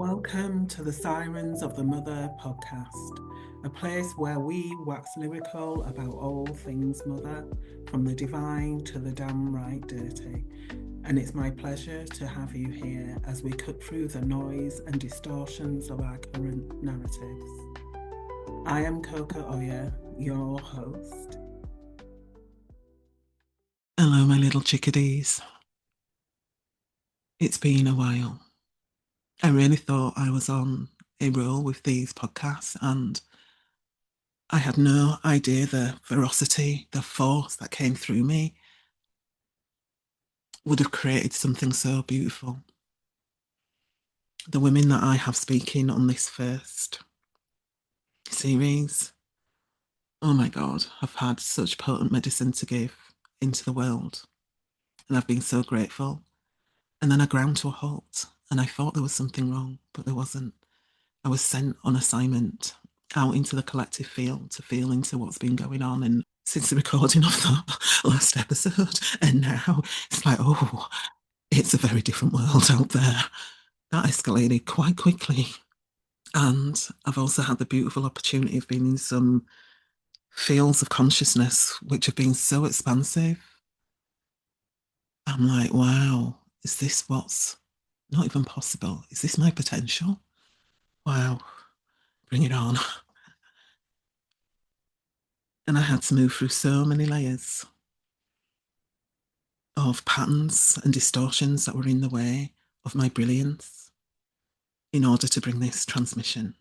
Welcome to the Sirens of the Mother podcast, a place where we wax lyrical about all things mother, from the divine to the downright dirty. And it's my pleasure to have you here as we cut through the noise and distortions of our current narratives. I am Coco Oya, your host. Hello, my little chickadees. It's been a while. I really thought I was on a roll with these podcasts, and I had no idea the ferocity, the force that came through me would have created something so beautiful. The women that I have speaking on this first series, oh my God, have had such potent medicine to give into the world. And I've been so grateful. And then I ground to a halt and I thought there was something wrong, but there wasn't. I was sent on assignment out into the collective field to feel into what's been going on. And since the recording of the last episode, and now it's like, oh, it's a very different world out there. That escalated quite quickly. And I've also had the beautiful opportunity of being in some fields of consciousness which have been so expansive. I'm like, wow, is this what's not even possible? Is this my potential? Wow, bring it on. And I had to move through so many layers of patterns and distortions that were in the way of my brilliance in order to bring this transmission.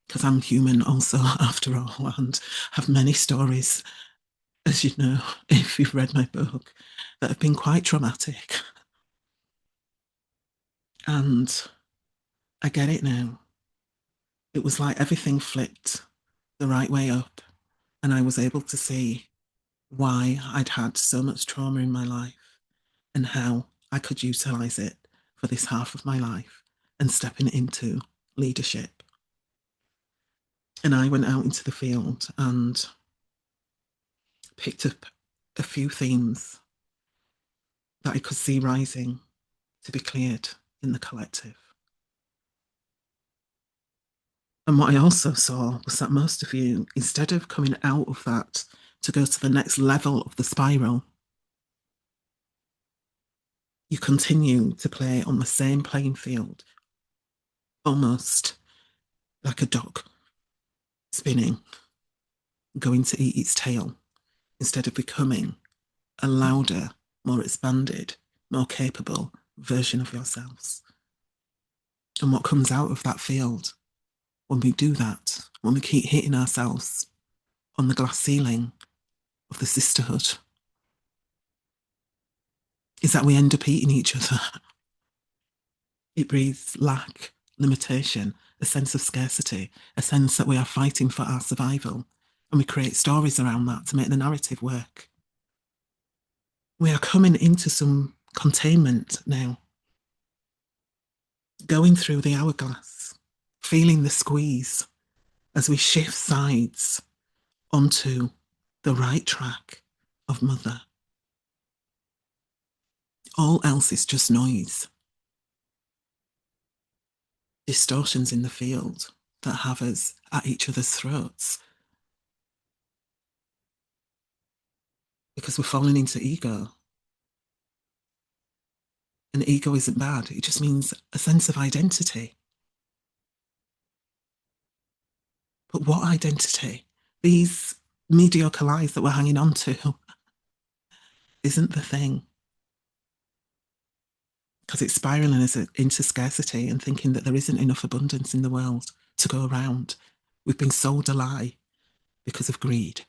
Because I'm human also, after all, and have many stories, as you know, if you've read my book, that have been quite traumatic. And I get it now. It was like everything flipped the right way up, and I was able to see why I'd had so much trauma in my life and how I could utilize it for this half of my life and stepping into leadership. And I went out into the field and picked up a few themes that I could see rising to be cleared in the collective. And what I also saw was that most of you, instead of coming out of that to go to the next level of the spiral, you continue to play on the same playing field, almost like a dog spinning, going to eat its tail, instead of becoming a louder, more expanded, more capable version of yourselves. And what comes out of that field when we do that, when we keep hitting ourselves on the glass ceiling of the sisterhood, is that we end up eating each other. It breeds lack, limitation, a sense of scarcity, a sense that we are fighting for our survival, and we create stories around that to make the narrative work. We are coming into some containment now, going through the hourglass, feeling the squeeze as we shift sides onto the right track of mother. All else is just noise. Distortions in the field that have us at each other's throats because we're falling into ego. And ego isn't bad. It just means a sense of identity. But what identity? These mediocre lies that we're hanging on to isn't the thing. Because it's spiraling us into scarcity and thinking that there isn't enough abundance in the world to go around. We've been sold a lie because of greed.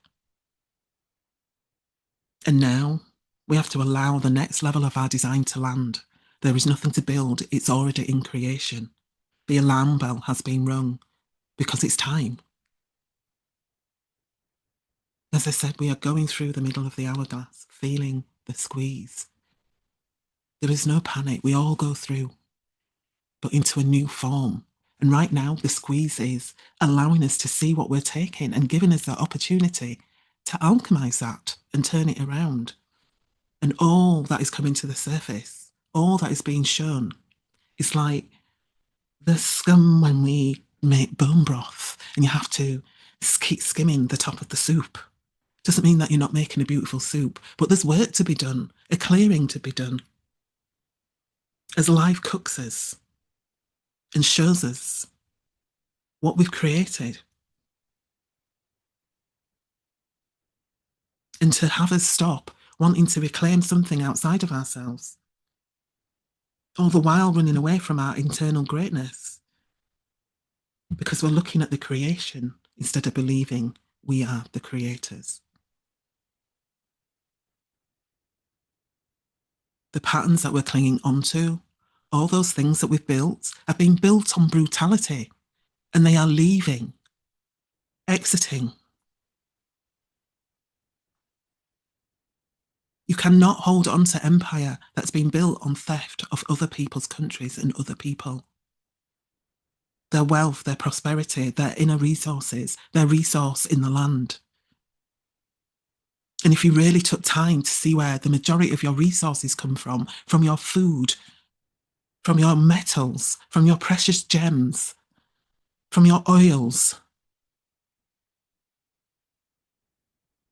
And now we have to allow the next level of our design to land. There is nothing to build. It's already in creation. The alarm bell has been rung because it's time. As I said, we are going through the middle of the hourglass, feeling the squeeze. There is no panic. We all go through, but into a new form. And right now, the squeeze is allowing us to see what we're taking and giving us that opportunity to alchemize that and turn it around. And all that is coming to the surface, all that is being shown, It's like the scum when we make bone broth and you have to keep skimming the top of the soup. Doesn't mean that you're not making a beautiful soup, but there's work to be done, a clearing to be done. As life cooks us and shows us what we've created. And to have us stop wanting to reclaim something outside of ourselves, all the while running away from our internal greatness, because we're looking at the creation instead of believing we are the creators. The patterns that we're clinging onto, all those things that we've built, have been built on brutality, and they are leaving, exiting. You cannot hold on to empire that's been built on theft of other people's countries and other people. Their wealth, their prosperity, their inner resources, their resource in the land. And if you really took time to see where the majority of your resources come from your food, from your metals, from your precious gems, from your oils,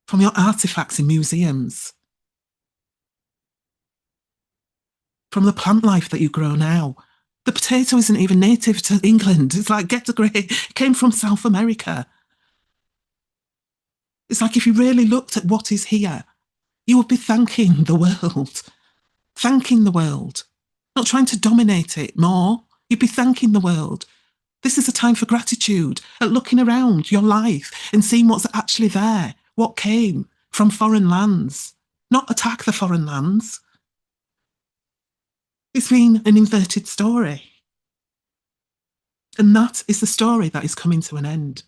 from your artifacts in museums, from the plant life that you grow now. The potato isn't even native to England. It's like, get a grey, it came from South America. It's like if you really looked at what is here, you would be thanking the world. Thanking the world. Not trying to dominate it more. You'd be thanking the world. This is a time for gratitude, at looking around your life and seeing what's actually there, what came from foreign lands. Not attack the foreign lands. It's been an inverted story. And that is the story that is coming to an end.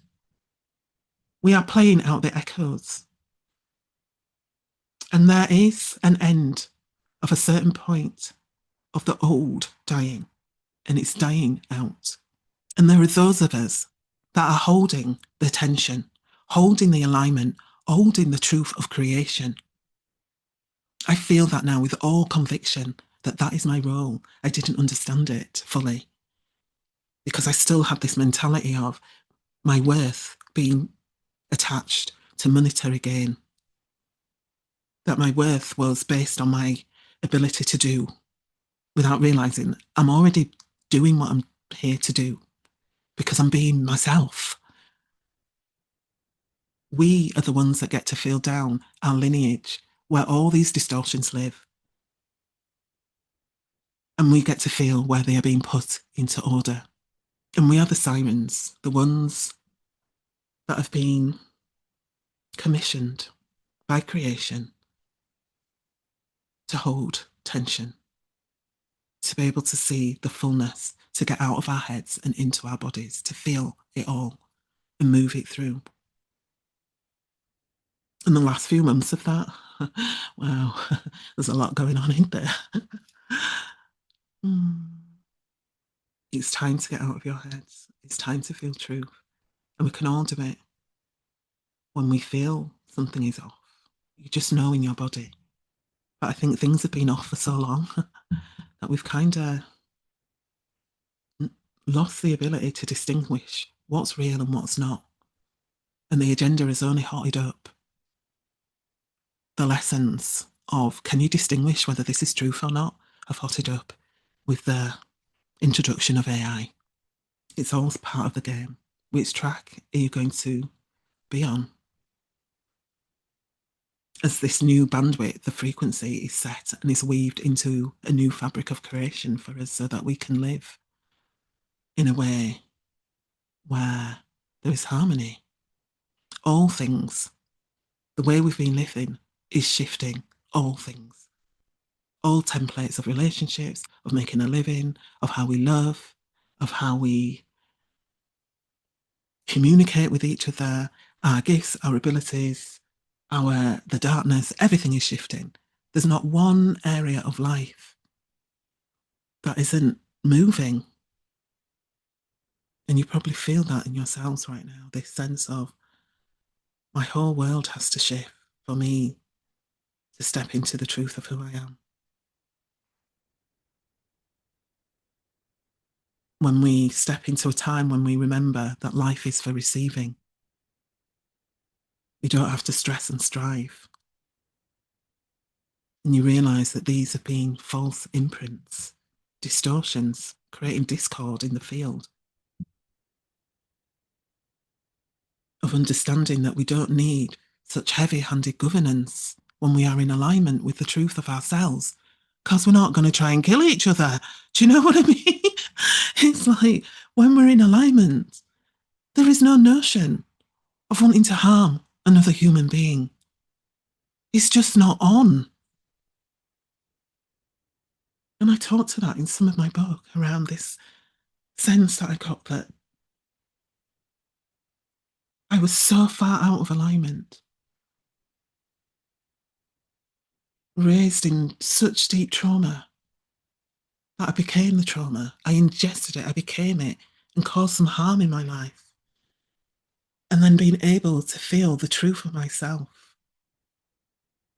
We are playing out the echoes. And there is an end of a certain point of the old dying, and it's dying out. And there are those of us that are holding the tension, holding the alignment, holding the truth of creation. I feel that now with all conviction that that is my role. I didn't understand it fully because I still have this mentality of my worth being attached to monetary gain. That my worth was based on my ability to do without realizing I'm already doing what I'm here to do because I'm being myself. We are the ones that get to feel down our lineage where all these distortions live. And we get to feel where they are being put into order. And we are the sirens, the ones that have been commissioned by creation to hold tension, to be able to see the fullness, to get out of our heads and into our bodies, to feel it all and move it through. And the last few months of that, wow, there's a lot going on in there. It's time to get out of your heads. It's time to feel truth. And we can all do it when we feel something is off. You just know in your body. But I think things have been off for so long that we've kind of lost the ability to distinguish what's real and what's not. And the agenda has only hotted up the lessons of can you distinguish whether this is truth or not have hotted up with the introduction of AI. It's all part of the game. Which track are you going to be on? As this new bandwidth, the frequency is set and is weaved into a new fabric of creation for us so that we can live in a way where there is harmony. All things, the way we've been living is shifting all things. All templates of relationships, of making a living, of how we love, of how we communicate with each other, our gifts, our abilities, the darkness, everything is shifting. There's not one area of life that isn't moving. And you probably feel that in yourselves right now, this sense of my whole world has to shift for me to step into the truth of who I am. when we step into a time when we remember that life is for receiving. You don't have to stress and strive. And you realise that these have been false imprints, distortions, creating discord in the field. Of understanding that we don't need such heavy-handed governance when we are in alignment with the truth of ourselves, because we're not going to try and kill each other. Do you know what I mean? It's like when we're in alignment, there is no notion of wanting to harm another human being. It's just not on. And I talk to that in some of my book around this sense that I got that I was so far out of alignment, raised in such deep trauma that I became the trauma. I ingested it, I became it, and caused some harm in my life. And then being able to feel the truth of myself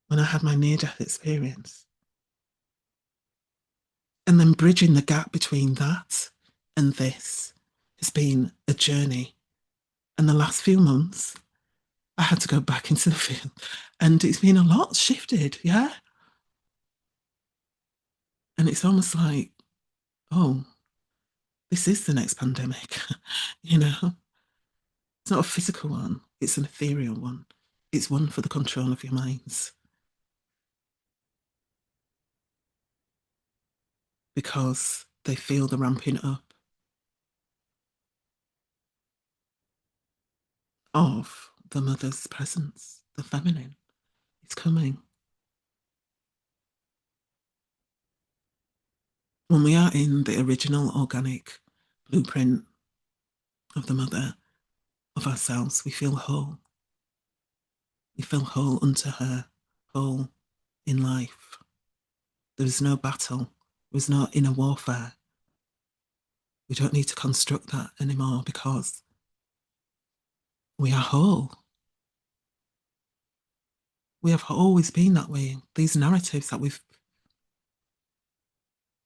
when I had my near-death experience. And then bridging the gap between that and this has been a journey. And the last few months, I had to go back into the field. And it's been a lot shifted, yeah? And it's almost like, oh, this is the next pandemic, you know? It's not a physical one, it's an ethereal one. It's one for the control of your minds. Because they feel the ramping up of the mother's presence, the feminine. It's coming. When we are in the original organic blueprint of the mother, of ourselves, we feel whole. We feel whole unto her, whole in life. There is no battle. There is no inner warfare. We don't need to construct that anymore because we are whole. We have always been that way. These narratives that we've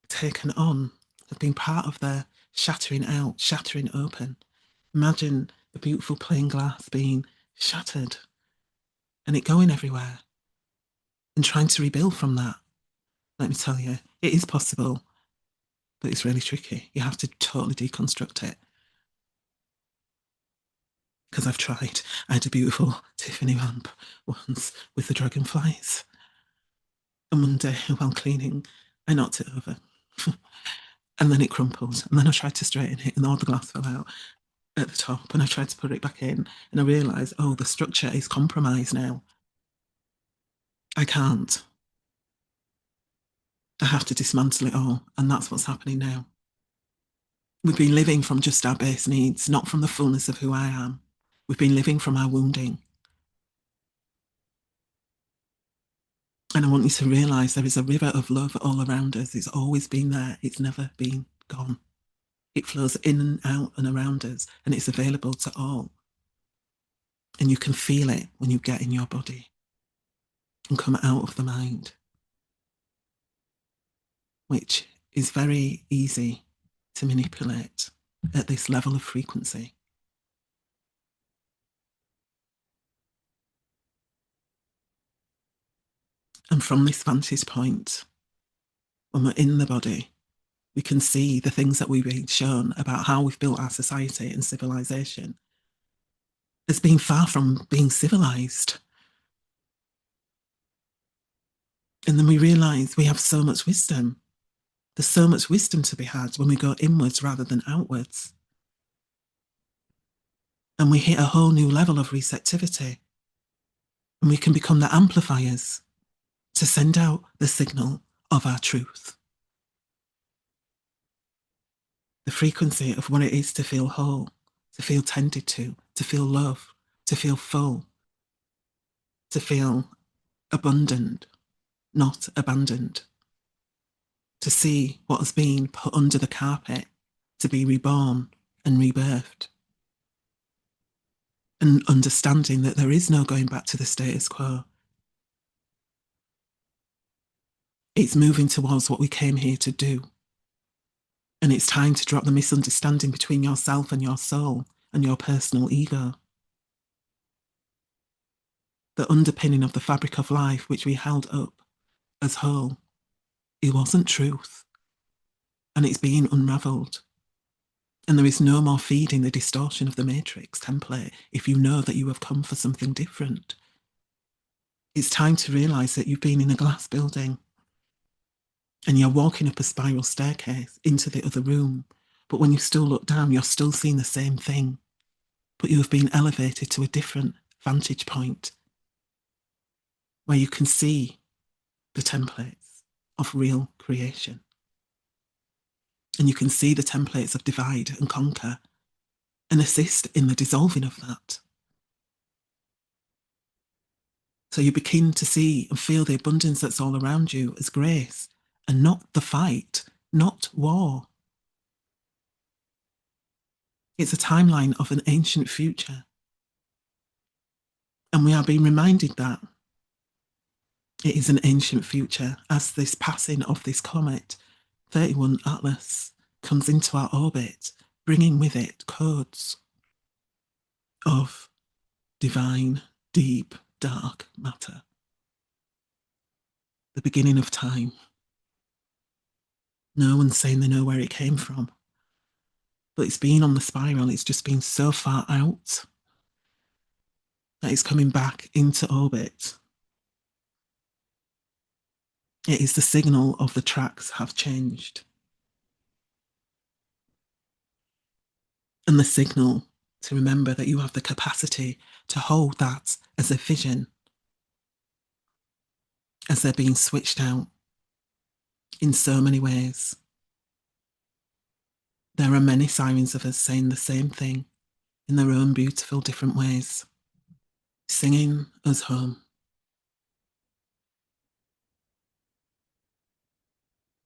taken on have been part of their shattering out, shattering open. Imagine the beautiful plain glass being shattered and it going everywhere and trying to rebuild from that. Let me tell you, it is possible, but it's really tricky. You have to totally deconstruct it. Because I've tried. I had a beautiful Tiffany lamp once with the dragonflies. And one day, while cleaning, I knocked it over. And then it crumpled. And then I tried to straighten it, and all the glass fell out at the top. And I tried to put it back in. And I realised, oh, the structure is compromised now. I can't. I have to dismantle it all. And that's what's happening now. We've been living from just our base needs, not from the fullness of who I am. We've been living from our wounding. And I want you to realise there is a river of love all around us. It's always been there. It's never been gone. It flows in and out and around us, and it's available to all. And you can feel it when you get in your body and come out of the mind, which is very easy to manipulate at this level of frequency. And from this vantage point, when we're in the body, we can see the things that we've been shown about how we've built our society and civilization as being far from being civilized. And then we realize we have so much wisdom. There's so much wisdom to be had when we go inwards rather than outwards. And we hit a whole new level of receptivity. And we can become the amplifiers to send out the signal of our truth. The frequency of what it is to feel whole, to feel tended to feel love, to feel full, to feel abundant, not abandoned, to see what has been put under the carpet, to be reborn and rebirthed. And understanding that there is no going back to the status quo. It's moving towards what we came here to do. And it's time to drop the misunderstanding between yourself and your soul and your personal ego. The underpinning of the fabric of life which we held up as whole, it wasn't truth. And it's being unravelled. And there is no more feeding the distortion of the matrix template if you know that you have come for something different. It's time to realise that you've been in a glass building and you're walking up a spiral staircase into the other room. But when you still look down, you're still seeing the same thing. But you have been elevated to a different vantage point where you can see the templates of real creation. And you can see the templates of divide and conquer and assist in the dissolving of that. So you begin to see and feel the abundance that's all around you as grace and not the fight, not war. It's a timeline of an ancient future. And we are being reminded that it is an ancient future as this passing of this comet, 31 Atlas, comes into our orbit, bringing with it codes of divine, deep, dark matter. The beginning of time. No one's saying they know where it came from. But it's been on the spiral, it's just been so far out that it's coming back into orbit. It is the signal of the tracks have changed. And the signal to remember that you have the capacity to hold that as a vision as they're being switched out in so many ways. There are many sirens of us saying the same thing in their own beautiful different ways, singing us home.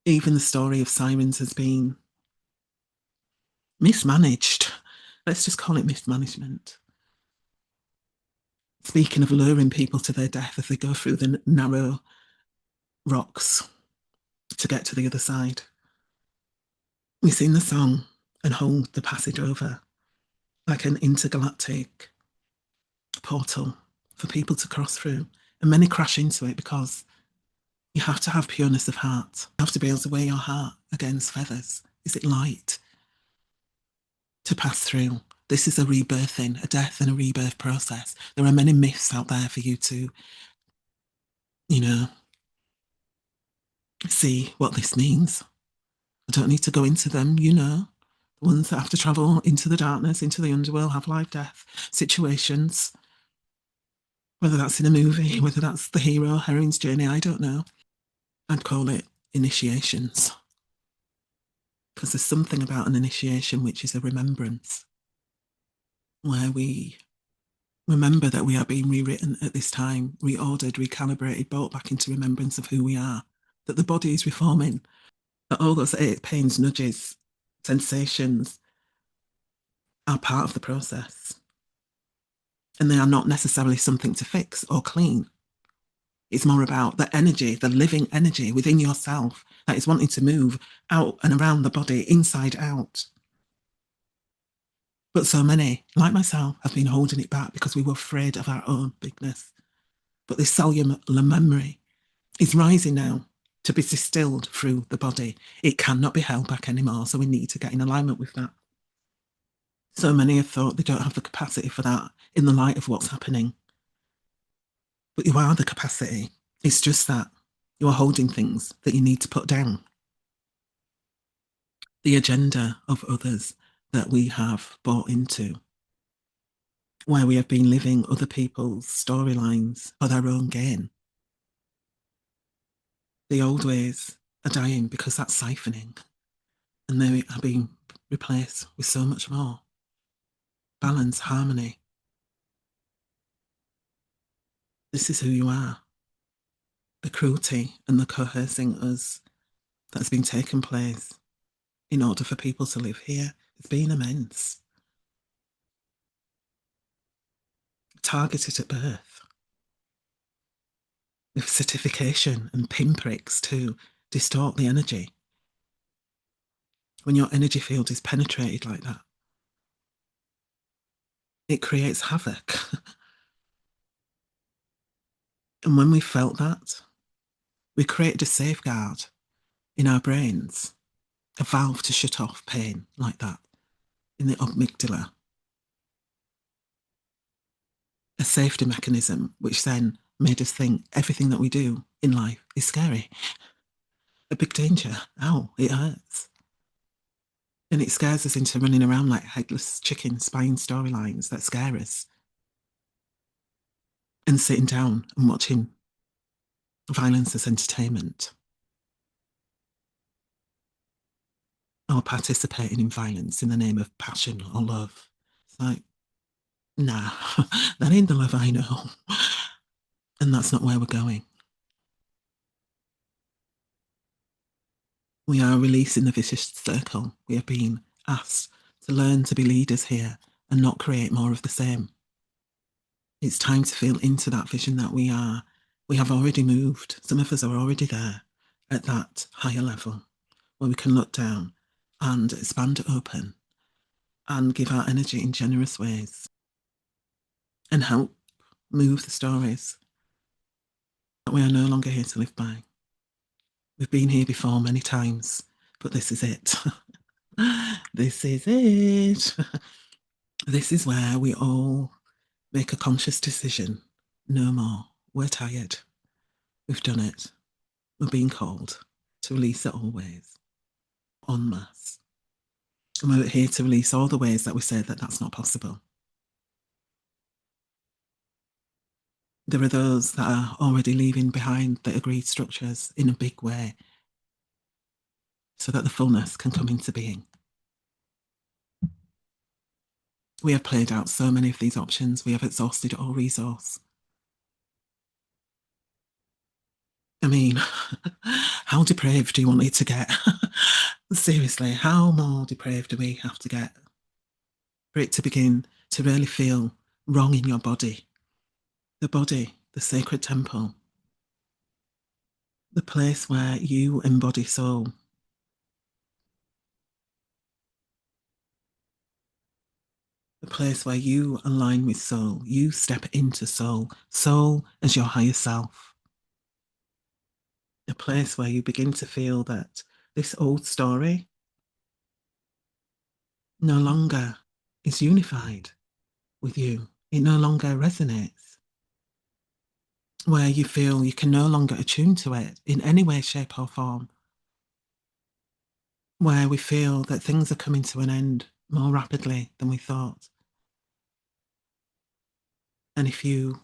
Even the story of sirens has been mismanaged. Let's just call it mismanagement. Speaking of luring people to their death as they go through the narrow rocks to get to the other side. We sing the song and hold the passage over like an intergalactic portal for people to cross through. And many crash into it because you have to have pureness of heart. You have to be able to weigh your heart against feathers. Is it light to pass through? This is a rebirthing, a death and a rebirth process. There are many myths out there for you to, see what this means. I don't need to go into them, the ones that have to travel into the darkness, into the underworld, have life, death situations. Whether that's in a movie, whether that's the hero, heroine's journey, I don't know. I'd call it initiations. Because there's something about an initiation which is a remembrance, where we remember that we are being rewritten at this time, reordered, recalibrated, brought back into remembrance of who we are, that the body is reforming, that all those aches, pains, nudges, sensations are part of the process. And they are not necessarily something to fix or clean. It's more about the energy, the living energy within yourself that is wanting to move out and around the body, inside out. But so many, like myself, have been holding it back because we were afraid of our own bigness. But this cellular memory is rising now to be distilled through the body. It cannot be held back anymore, so we need to get in alignment with that. So many have thought they don't have the capacity for that in the light of what's happening. But you are the capacity. It's just that you are holding things that you need to put down. The agenda of others that we have bought into, where we have been living other people's storylines for their own gain. The old ways are dying because that's siphoning, and they are being replaced with so much more. Balance, harmony. This is who you are. The cruelty and the coercing us that's been taking place in order for people to live here has been immense. Targeted at birth, with certification and pinpricks to distort the energy. when your energy field is penetrated like that, it creates havoc. And when we felt that, we created a safeguard in our brains, a valve to shut off pain like that in the amygdala, a safety mechanism, which then made us think everything that we do in life is scary, a big danger. Ow, it hurts. And it scares us into running around like headless chickens, spying storylines that scare us, and sitting down and watching violence as entertainment, or participating in violence in the name of passion or love. It's like, nah, that ain't the love I know. And that's not where we're going. We are releasing the vicious circle. We are being asked to learn to be leaders here and not create more of the same. It's time to feel into that vision that we have already moved. Some of us are already there at that higher level where we can look down and expand open and give our energy in generous ways and help move the stories that we are no longer here to live by. We've been here before many times, but this is it. This is it. This is where we all make a conscious decision. No more. We're tired. We've done it. We're being called to release it always, en masse. And we're here to release all the ways that we say that that's not possible. There are those that are already leaving behind the agreed structures in a big way so that the fullness can come into being. We have played out so many of these options. We have exhausted all resource. I mean, how depraved do you want it to get? Seriously, how more depraved do we have to get for it to begin to really feel wrong in your body? The body, the sacred temple, the place where you embody soul. The place where you align with soul. You step into soul. Soul as your higher self. A place where you begin to feel that this old story no longer is unified with you. It no longer resonates. Where you feel you can no longer attune to it in any way, shape, or form. Where we feel that things are coming to an end more rapidly than we thought. And if you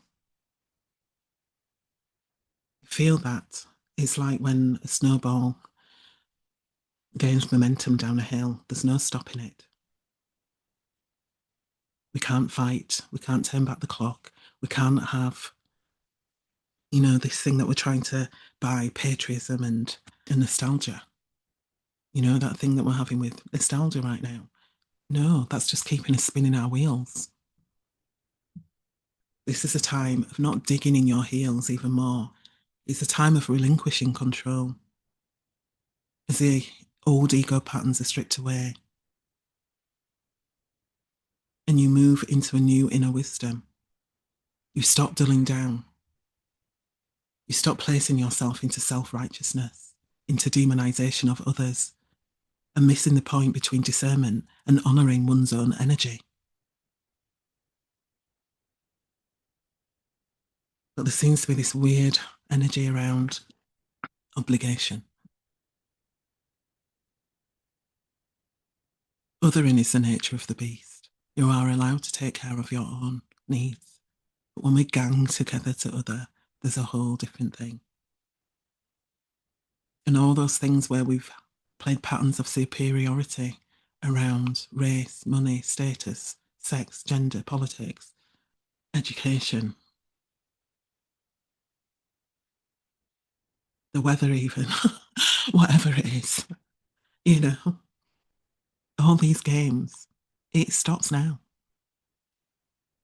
feel that, it's like when a snowball gains momentum down a hill, there's no stopping it. We can't fight, we can't turn back the clock, we can't have, this thing that we're trying to buy, patriotism and nostalgia. That thing that we're having with nostalgia right now. No, that's just keeping us spinning our wheels. This is a time of not digging in your heels even more. It's a time of relinquishing control. As the old ego patterns are stripped away, and you move into a new inner wisdom. You stop dulling down. You stop placing yourself into self-righteousness, into demonization of others, and missing the point between discernment and honoring one's own energy. But there seems to be this weird energy around obligation. Othering is the nature of the beast. You are allowed to take care of your own needs. But when we gang together to other, there's a whole different thing. And all those things where we've played patterns of superiority around race, money, status, sex, gender, politics, education, the weather even, whatever it is, all these games, it stops now.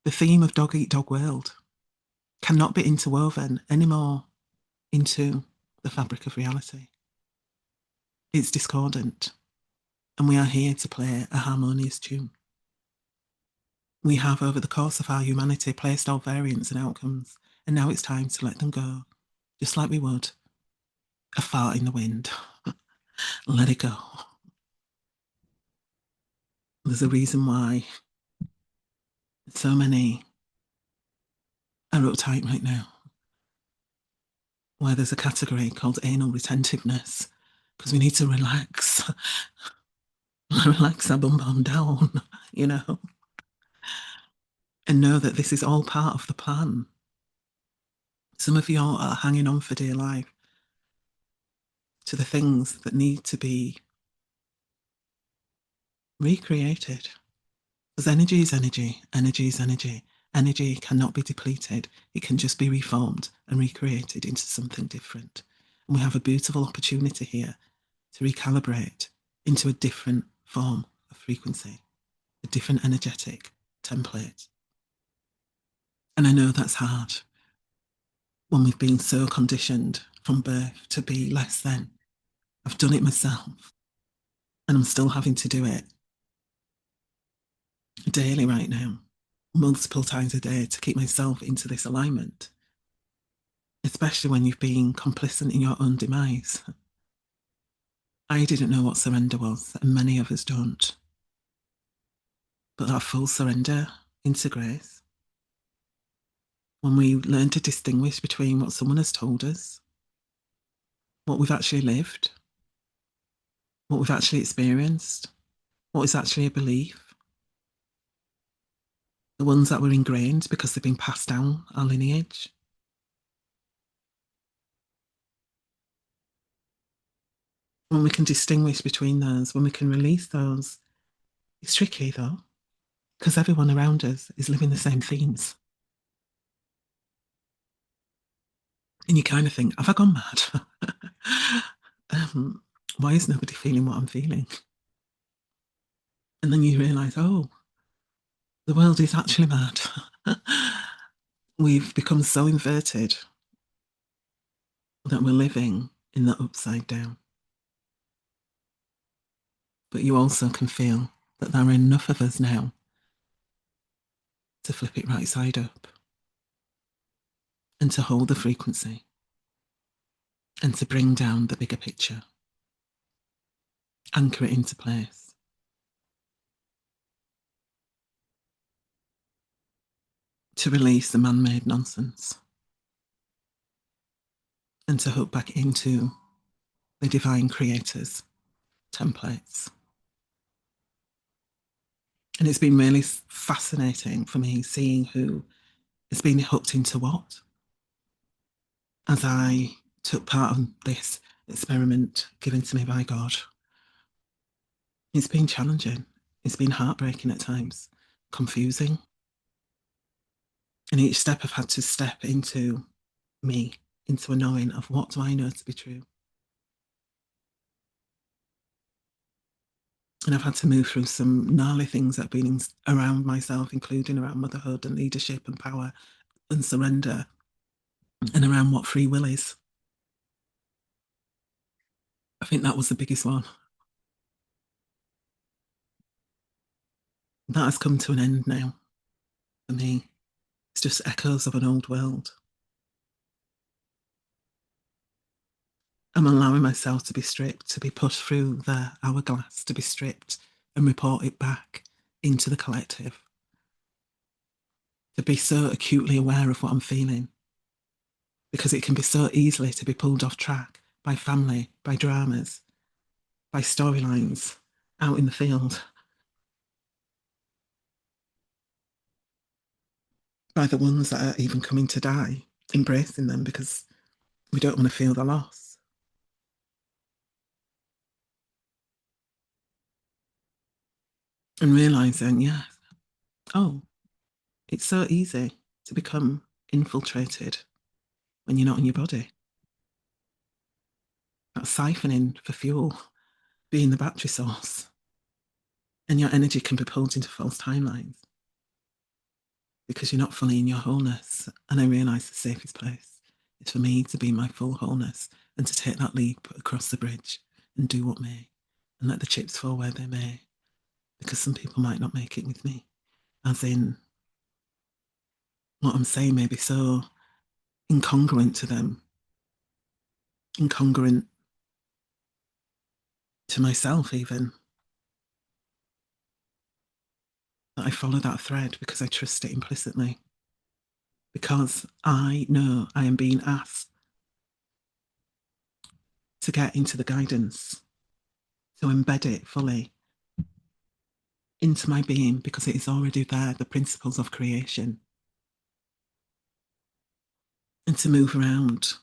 The theme of dog eat dog world cannot be interwoven anymore into the fabric of reality. It's discordant. and we are here to play a harmonious tune. We have, over the course of our humanity, placed our variants and outcomes, and now it's time to let them go, just like we would a fart in the wind. Let it go. There's a reason why so many are uptight right now, why there's a category called anal retentiveness, because we need to relax, relax our bum down, you know, and know that this is all part of the plan. Some of you are hanging on for dear life to the things that need to be recreated. Because energy is energy, energy is energy. Energy cannot be depleted. It can just be reformed and recreated into something different. And we have a beautiful opportunity here to recalibrate into a different form of frequency, a different energetic template. And I know that's hard when we've been so conditioned from birth to be less than. I've done it myself, and I'm still having to do it daily right now, multiple times a day, to keep myself into this alignment, especially when you've been complicit in your own demise. I didn't know what surrender was, and many of us don't. But that full surrender into grace, when we learn to distinguish between what someone has told us, what we've actually lived, what we've actually experienced, what is actually a belief, the ones that were ingrained because they've been passed down our lineage. When we can distinguish between those, when we can release those, it's tricky though, because everyone around us is living the same themes. And you kind of think, have I gone mad? Why is nobody feeling what I'm feeling? And then you realise, oh, the world is actually mad. We've become so inverted that we're living in the upside down. But you also can feel that there are enough of us now to flip it right side up and to hold the frequency and to bring down the bigger picture, anchor it into place. To release the man-made nonsense and to hook back into the divine creators templates. And it's been really fascinating for me seeing who has been hooked into what as I took part of this experiment given to me by God. It's been challenging. It's been heartbreaking at times, confusing. And each step I've had to step into me, into a knowing of what do I know to be true. And I've had to move through some gnarly things that have been around myself, including around motherhood and leadership and power and surrender, and around what free will is. I think that was the biggest one. That has come to an end now for me. It's just echoes of an old world. I'm allowing myself to be stripped, to be pushed through the hourglass, to be stripped and report it back into the collective, to be so acutely aware of what I'm feeling, because it can be so easily to be pulled off track by family, by dramas, by storylines out in the field, by the ones that are even coming to die, embracing them because we don't want to feel the loss. And realizing, yeah, oh, it's so easy to become infiltrated when you're not in your body. That siphoning for fuel, being the battery source. And your energy can be pulled into false timelines because you're not fully in your wholeness. And I realise the safest place is for me to be my full wholeness and to take that leap across the bridge and do what may and let the chips fall where they may, because some people might not make it with me. As in, what I'm saying may be so incongruent to them, incongruent to myself even, that I follow that thread because I trust it implicitly. Because I know I am being asked to get into the guidance, to embed it fully into my being, because it is already there, the principles of creation, and to move around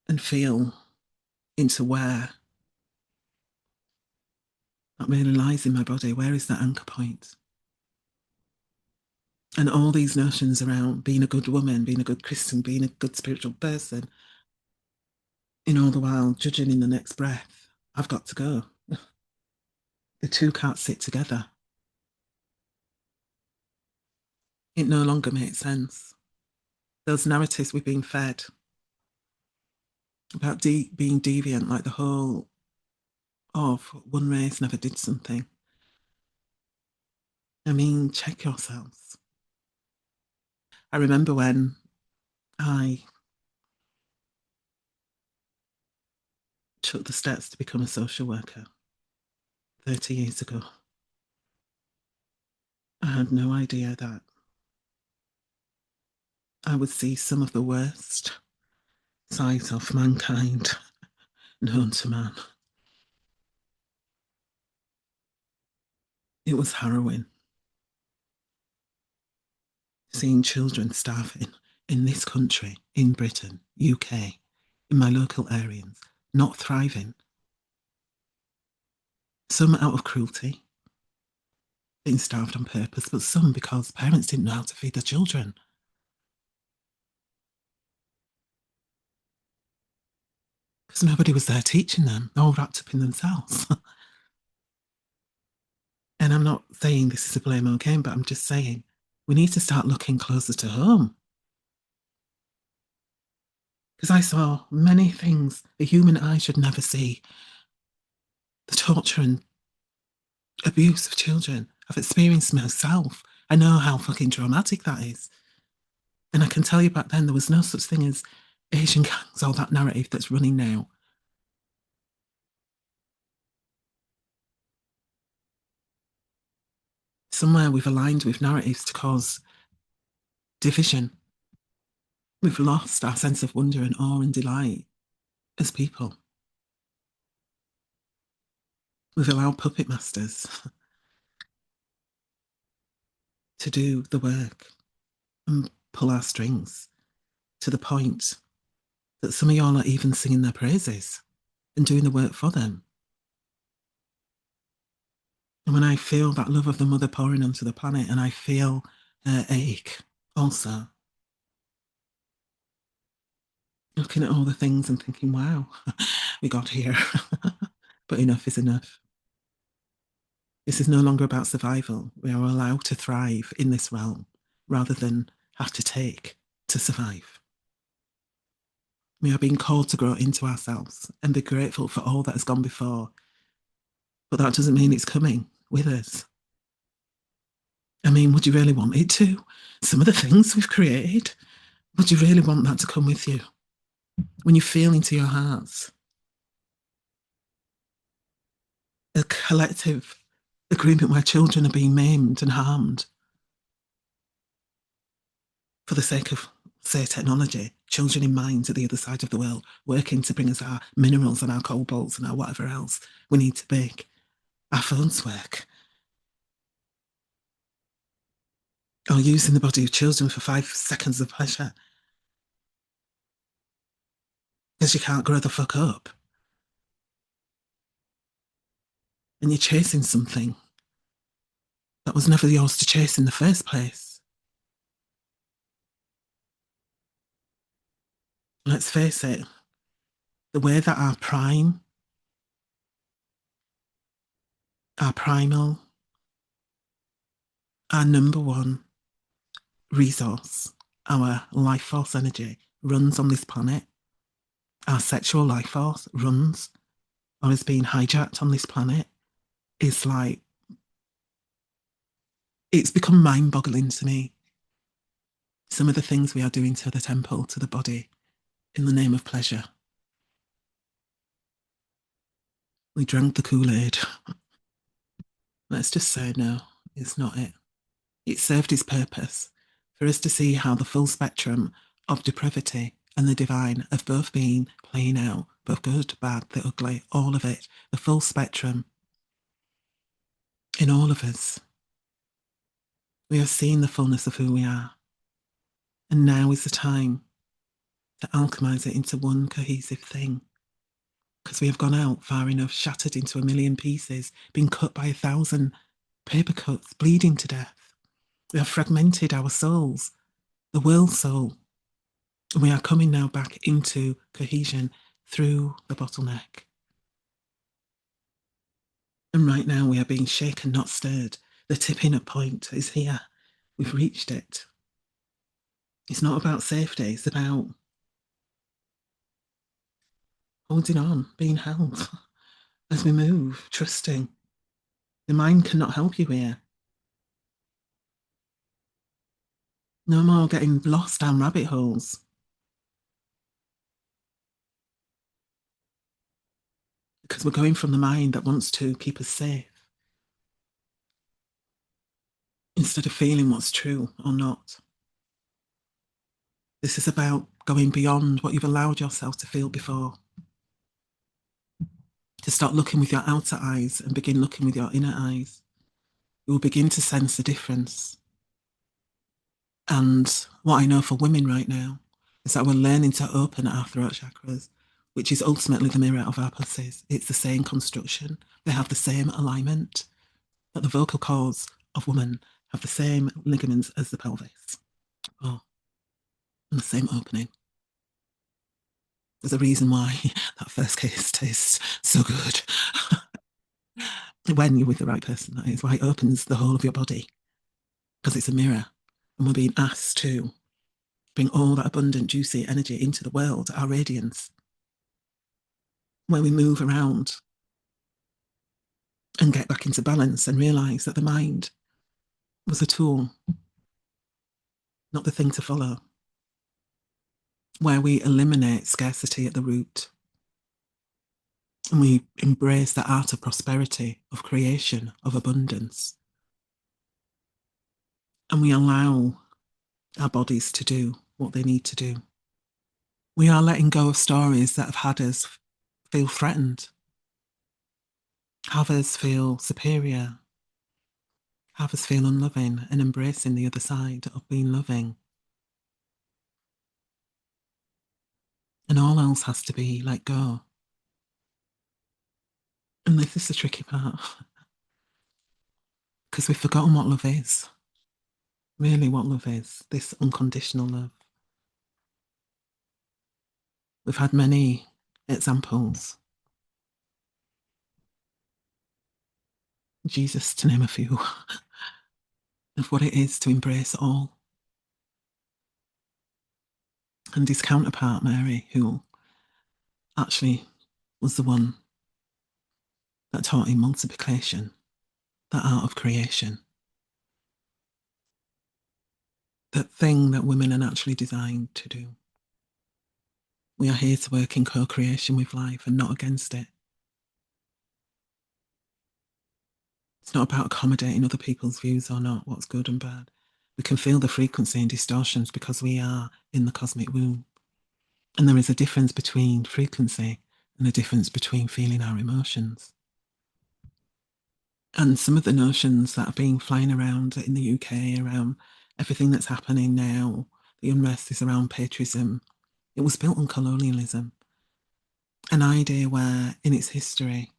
and feel into where that really lies in my body. Where is that anchor point? And all these notions around being a good woman, being a good Christian, being a good spiritual person, in all the while judging in the next breath, I've got to go. The two can't sit together. It no longer makes sense. Those narratives we've been fed about being deviant, like the whole of one race never did something. I mean, check yourselves. I remember when I took the steps to become a social worker 30 years ago. I had no idea that I would see some of the worst sides of mankind known to man. It was harrowing. Seeing children starving in this country, in Britain, UK, in my local areas, not thriving. Some out of cruelty, being starved on purpose, but some because parents didn't know how to feed their children. Because nobody was there teaching them, they're all wrapped up in themselves. And I'm not saying this is a blame game, but I'm just saying we need to start looking closer to home. Because I saw many things the human eye should never see. The torture and abuse of children. I've experienced myself. I know how fucking traumatic that is. And I can tell you back then there was no such thing as Asian gangs or that narrative that's running now. Somewhere we've aligned with narratives to cause division. We've lost our sense of wonder and awe and delight as people. We've allowed puppet masters to do the work and pull our strings to the point that some of y'all are even singing their praises and doing the work for them. And when I feel that love of the mother pouring onto the planet and I feel her ache also, looking at all the things and thinking, wow, we got here. But enough is enough. This is no longer about survival. We are allowed to thrive in this realm rather than have to take to survive. We are being called to grow into ourselves and be grateful for all that has gone before. But that doesn't mean it's coming with us. I mean, would you really want it to? Some of the things we've created, would you really want that to come with you? When you feel into your hearts, a collective agreement where children are being maimed and harmed for the sake of, say, technology, children in mines at the other side of the world, working to bring us our minerals and our cobalts and our whatever else we need to make our phones work. Or using the body of children for 5 seconds of pleasure. Because you can't grow the fuck up. And you're chasing something that was never yours to chase in the first place. Let's face it, the way that our primal, our number one resource, our life force energy runs on this planet, our sexual life force runs or is being hijacked on this planet is like, it's become mind boggling to me. Some of the things we are doing to the temple, to the body, in the name of pleasure. We drank the Kool-Aid. Let's just say no, it's not it. It served its purpose for us to see how the full spectrum of depravity and the divine have both been playing out, both good, bad, the ugly, all of it, the full spectrum in all of us. We have seen the fullness of who we are. And now is the time to alchemize it into one cohesive thing. Because we have gone out far enough, shattered into a million pieces, been cut by 1,000 paper cuts, bleeding to death. We have fragmented our souls, the world soul. And we are coming now back into cohesion through the bottleneck. And right now we are being shaken, not stirred. The tipping point is here. We've reached it. It's not about safety, it's about holding on, being held as we move, trusting. The mind cannot help you here. No more getting lost down rabbit holes. Because we're going from the mind that wants to keep us safe instead of feeling what's true or not. This is about going beyond what you've allowed yourself to feel before. To start looking with your outer eyes and begin looking with your inner eyes. You will begin to sense the difference. And what I know for women right now is that we're learning to open our throat chakras, which is ultimately the mirror of our pussies. It's the same construction. They have the same alignment. That the vocal cords of women have the same ligaments as the pelvis. Oh, and the same opening. There's a reason why that first kiss tastes so good. When you're with the right person, that is why it opens the whole of your body, because it's a mirror. And we're being asked to bring all that abundant, juicy energy into the world, our radiance, where we move around and get back into balance and realize that the mind was a tool, not the thing to follow, where we eliminate scarcity at the root and we embrace the art of prosperity, of creation, of abundance. And we allow our bodies to do what they need to do. We are letting go of stories that have had us feel threatened, have us feel superior, have us feel unloving, and embracing the other side of being loving. And all else has to be let go. And this is the tricky part, because we've forgotten what love is. Really, what love is, this unconditional love. We've had many examples. Jesus, to name a few, of what it is to embrace all. And his counterpart, Mary, who actually was the one that taught him multiplication, that art of creation, that thing that women are naturally designed to do. We are here to work in co-creation with life and not against it. It's not about accommodating other people's views or not, what's good and bad. We can feel the frequency and distortions because we are in the cosmic womb. And there is a difference between frequency and a difference between feeling our emotions. And some of the notions that are being flying around in the UK around everything that's happening now, the unrest is around patriotism. It was built on colonialism. An idea where in its history,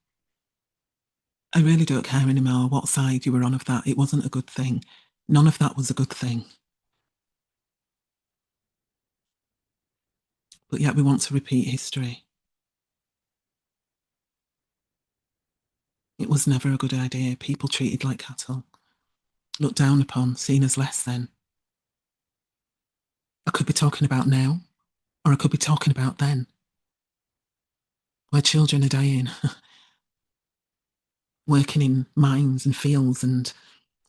I really don't care anymore what side you were on of that. It wasn't a good thing. None of that was a good thing. But yet we want to repeat history. It was never a good idea. People treated like cattle, looked down upon, seen as less than. I could be talking about now, or I could be talking about then, where children are dying, working in mines and fields and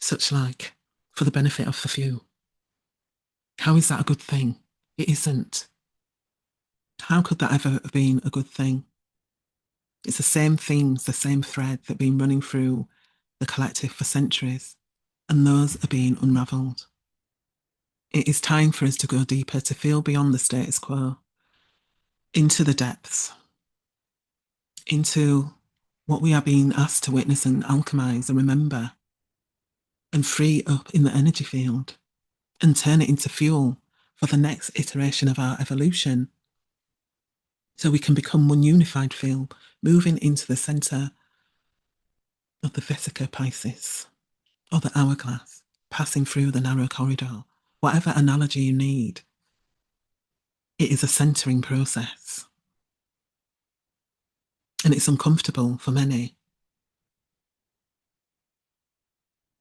such like for the benefit of the few. How is that a good thing? It isn't. How could that ever have been a good thing? It's the same themes, the same thread that have been running through the collective for centuries, and those are being unravelled. It is time for us to go deeper, to feel beyond the status quo, into the depths, into what we are being asked to witness and alchemize and remember, and free up in the energy field, and turn it into fuel for the next iteration of our evolution. So we can become one unified field, moving into the centre of the Vesica Pisces, or the hourglass, passing through the narrow corridor. Whatever analogy you need, it is a centering process. And it's uncomfortable for many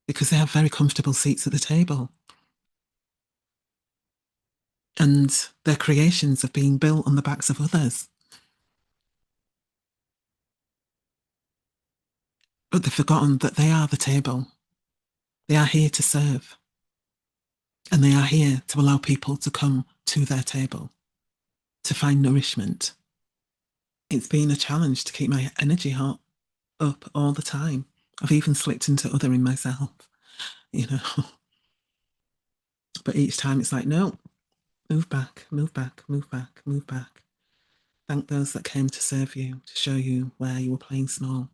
because they have very comfortable seats at the table. And their creations have been built on the backs of others. But they've forgotten that they are the table. They are here to serve. And they are here to allow people to come to their table, to find nourishment. It's been a challenge to keep my energy hot up all the time. I've even slipped into othering myself, you know. But each time it's like, no, move back, move back, move back, move back. Thank those that came to serve you, to show you where you were playing small.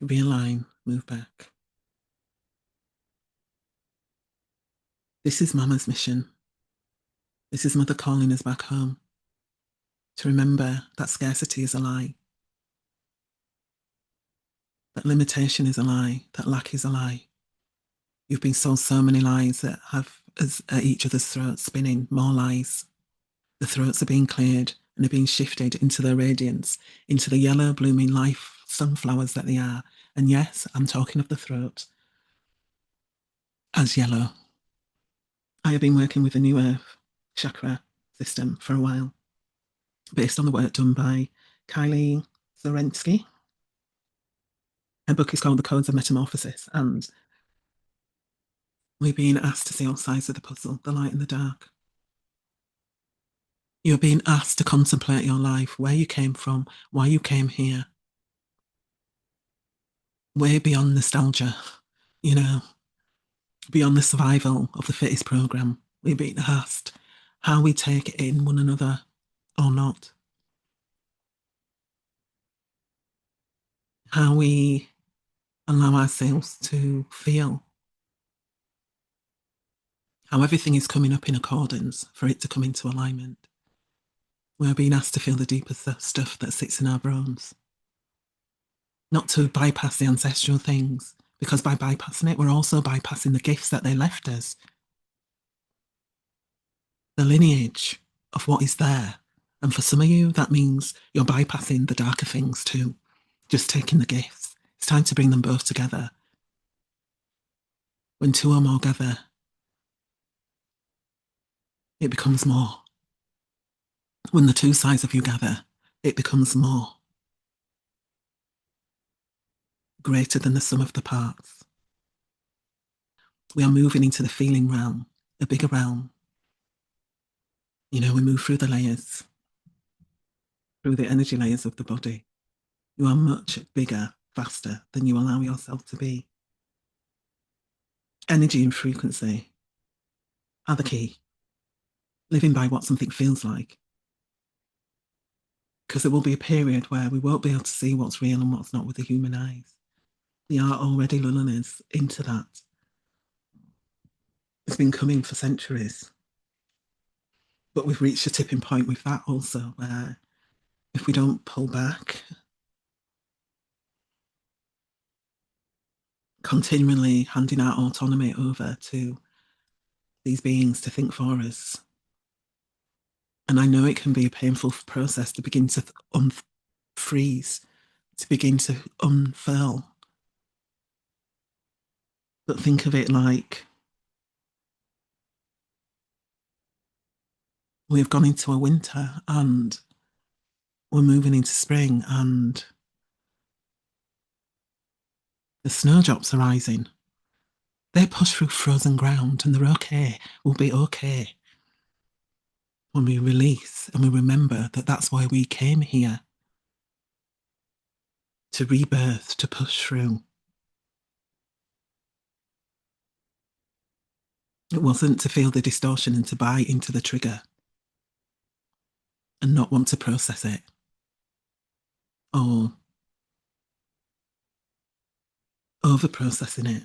Realign, move back. This is Mama's mission. This is Mother calling us back home. To remember that scarcity is a lie. That limitation is a lie. That lack is a lie. You've been sold so many lies that have us at each other's throats, spinning more lies. The throats are being cleared and are being shifted into their radiance, into the yellow blooming life sunflowers that they are. And yes, I'm talking of the throat as yellow. I have been working with the New Earth chakra system for a while, based on the work done by Kylie Zorensky. Her book is called The Codes of Metamorphosis, and we're being asked to see all sides of the puzzle, the light and the dark. You're being asked to contemplate your life, where you came from, why you came here. Way beyond nostalgia, you know, beyond the survival of the fittest program. We're being asked how we take in one another or not. How we allow ourselves to feel. How everything is coming up in accordance for it to come into alignment. We're being asked to feel the deeper stuff that sits in our bones. Not to bypass the ancestral things, because by bypassing it, we're also bypassing the gifts that they left us. The lineage of what is there. And for some of you, that means you're bypassing the darker things too, just taking the gifts. It's time to bring them both together. When two or more gather, it becomes more. When the two sides of you gather, it becomes more. Greater than the sum of the parts. We are moving into the feeling realm, a bigger realm. You know, we move through the layers, through the energy layers of the body. You are much bigger, faster than you allow yourself to be. Energy and frequency are the key. Living by what something feels like. Because there will be a period where we won't be able to see what's real and what's not with the human eyes. We are already lulling us into that. It's been coming for centuries. But we've reached a tipping point with that also, where if we don't pull back, continually handing our autonomy over to these beings to think for us. And I know it can be a painful process to begin to unfreeze, to begin to unfurl. But think of it like we've gone into a winter and we're moving into spring, and The snowdrops are rising. They push through frozen ground and they're okay. We'll be okay when we release and we remember that that's why we came here, to rebirth, to push through. It wasn't to feel the distortion and to buy into the trigger and not want to process it or over processing it.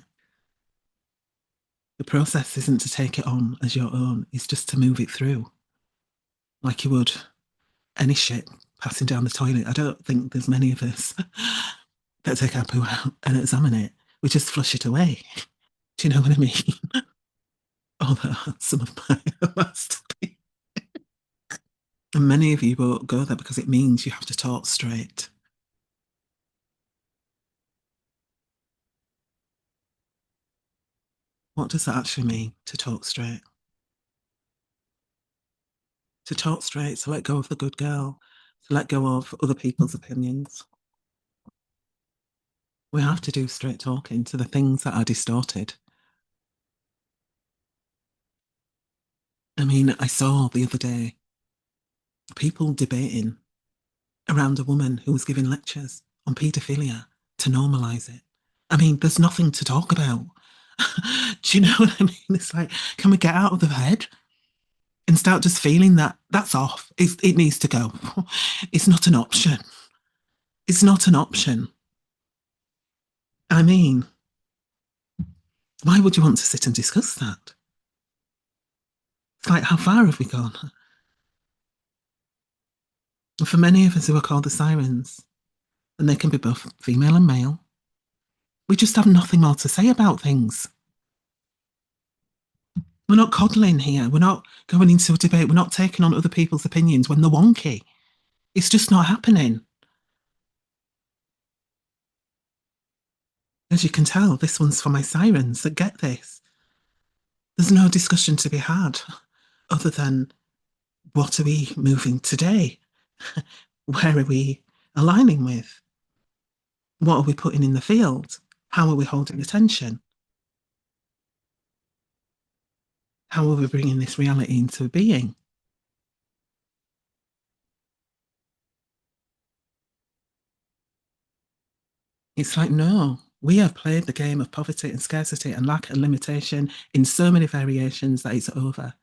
The process isn't to take it on as your own, it's just to move it through like you would any shit passing down the toilet. I don't think there's many of us that take our poo out and examine it. We just flush it away. Do you know what I mean? Oh, that's some of my masterpiece. And many of you won't go there because it means you have to talk straight. What does that actually mean, to talk straight? To talk straight, to let go of the good girl, to let go of other people's opinions. We have to do straight talking to the things that are distorted. I mean, I saw the other day people debating around a woman who was giving lectures on paedophilia to normalise it. I mean, there's nothing to talk about. Do you know what I mean? It's like, can we get out of the head and start just feeling that that's off? It needs to go. It's not an option. It's not an option. I mean, why would you want to sit and discuss that? It's like, how far have we gone? And for many of us who are called the sirens, and they can be both female and male, we just have nothing more to say about things. We're not coddling here. We're not going into a debate. We're not taking on other people's opinions when they're wonky. It's just not happening. As you can tell, this one's for my sirens that get this. There's no discussion to be had other than, what are we moving today? Where are we aligning with? What are we putting in the field? How are we holding attention? How are we bringing this reality into being? It's like, no, we have played the game of poverty and scarcity and lack and limitation in so many variations that it's over.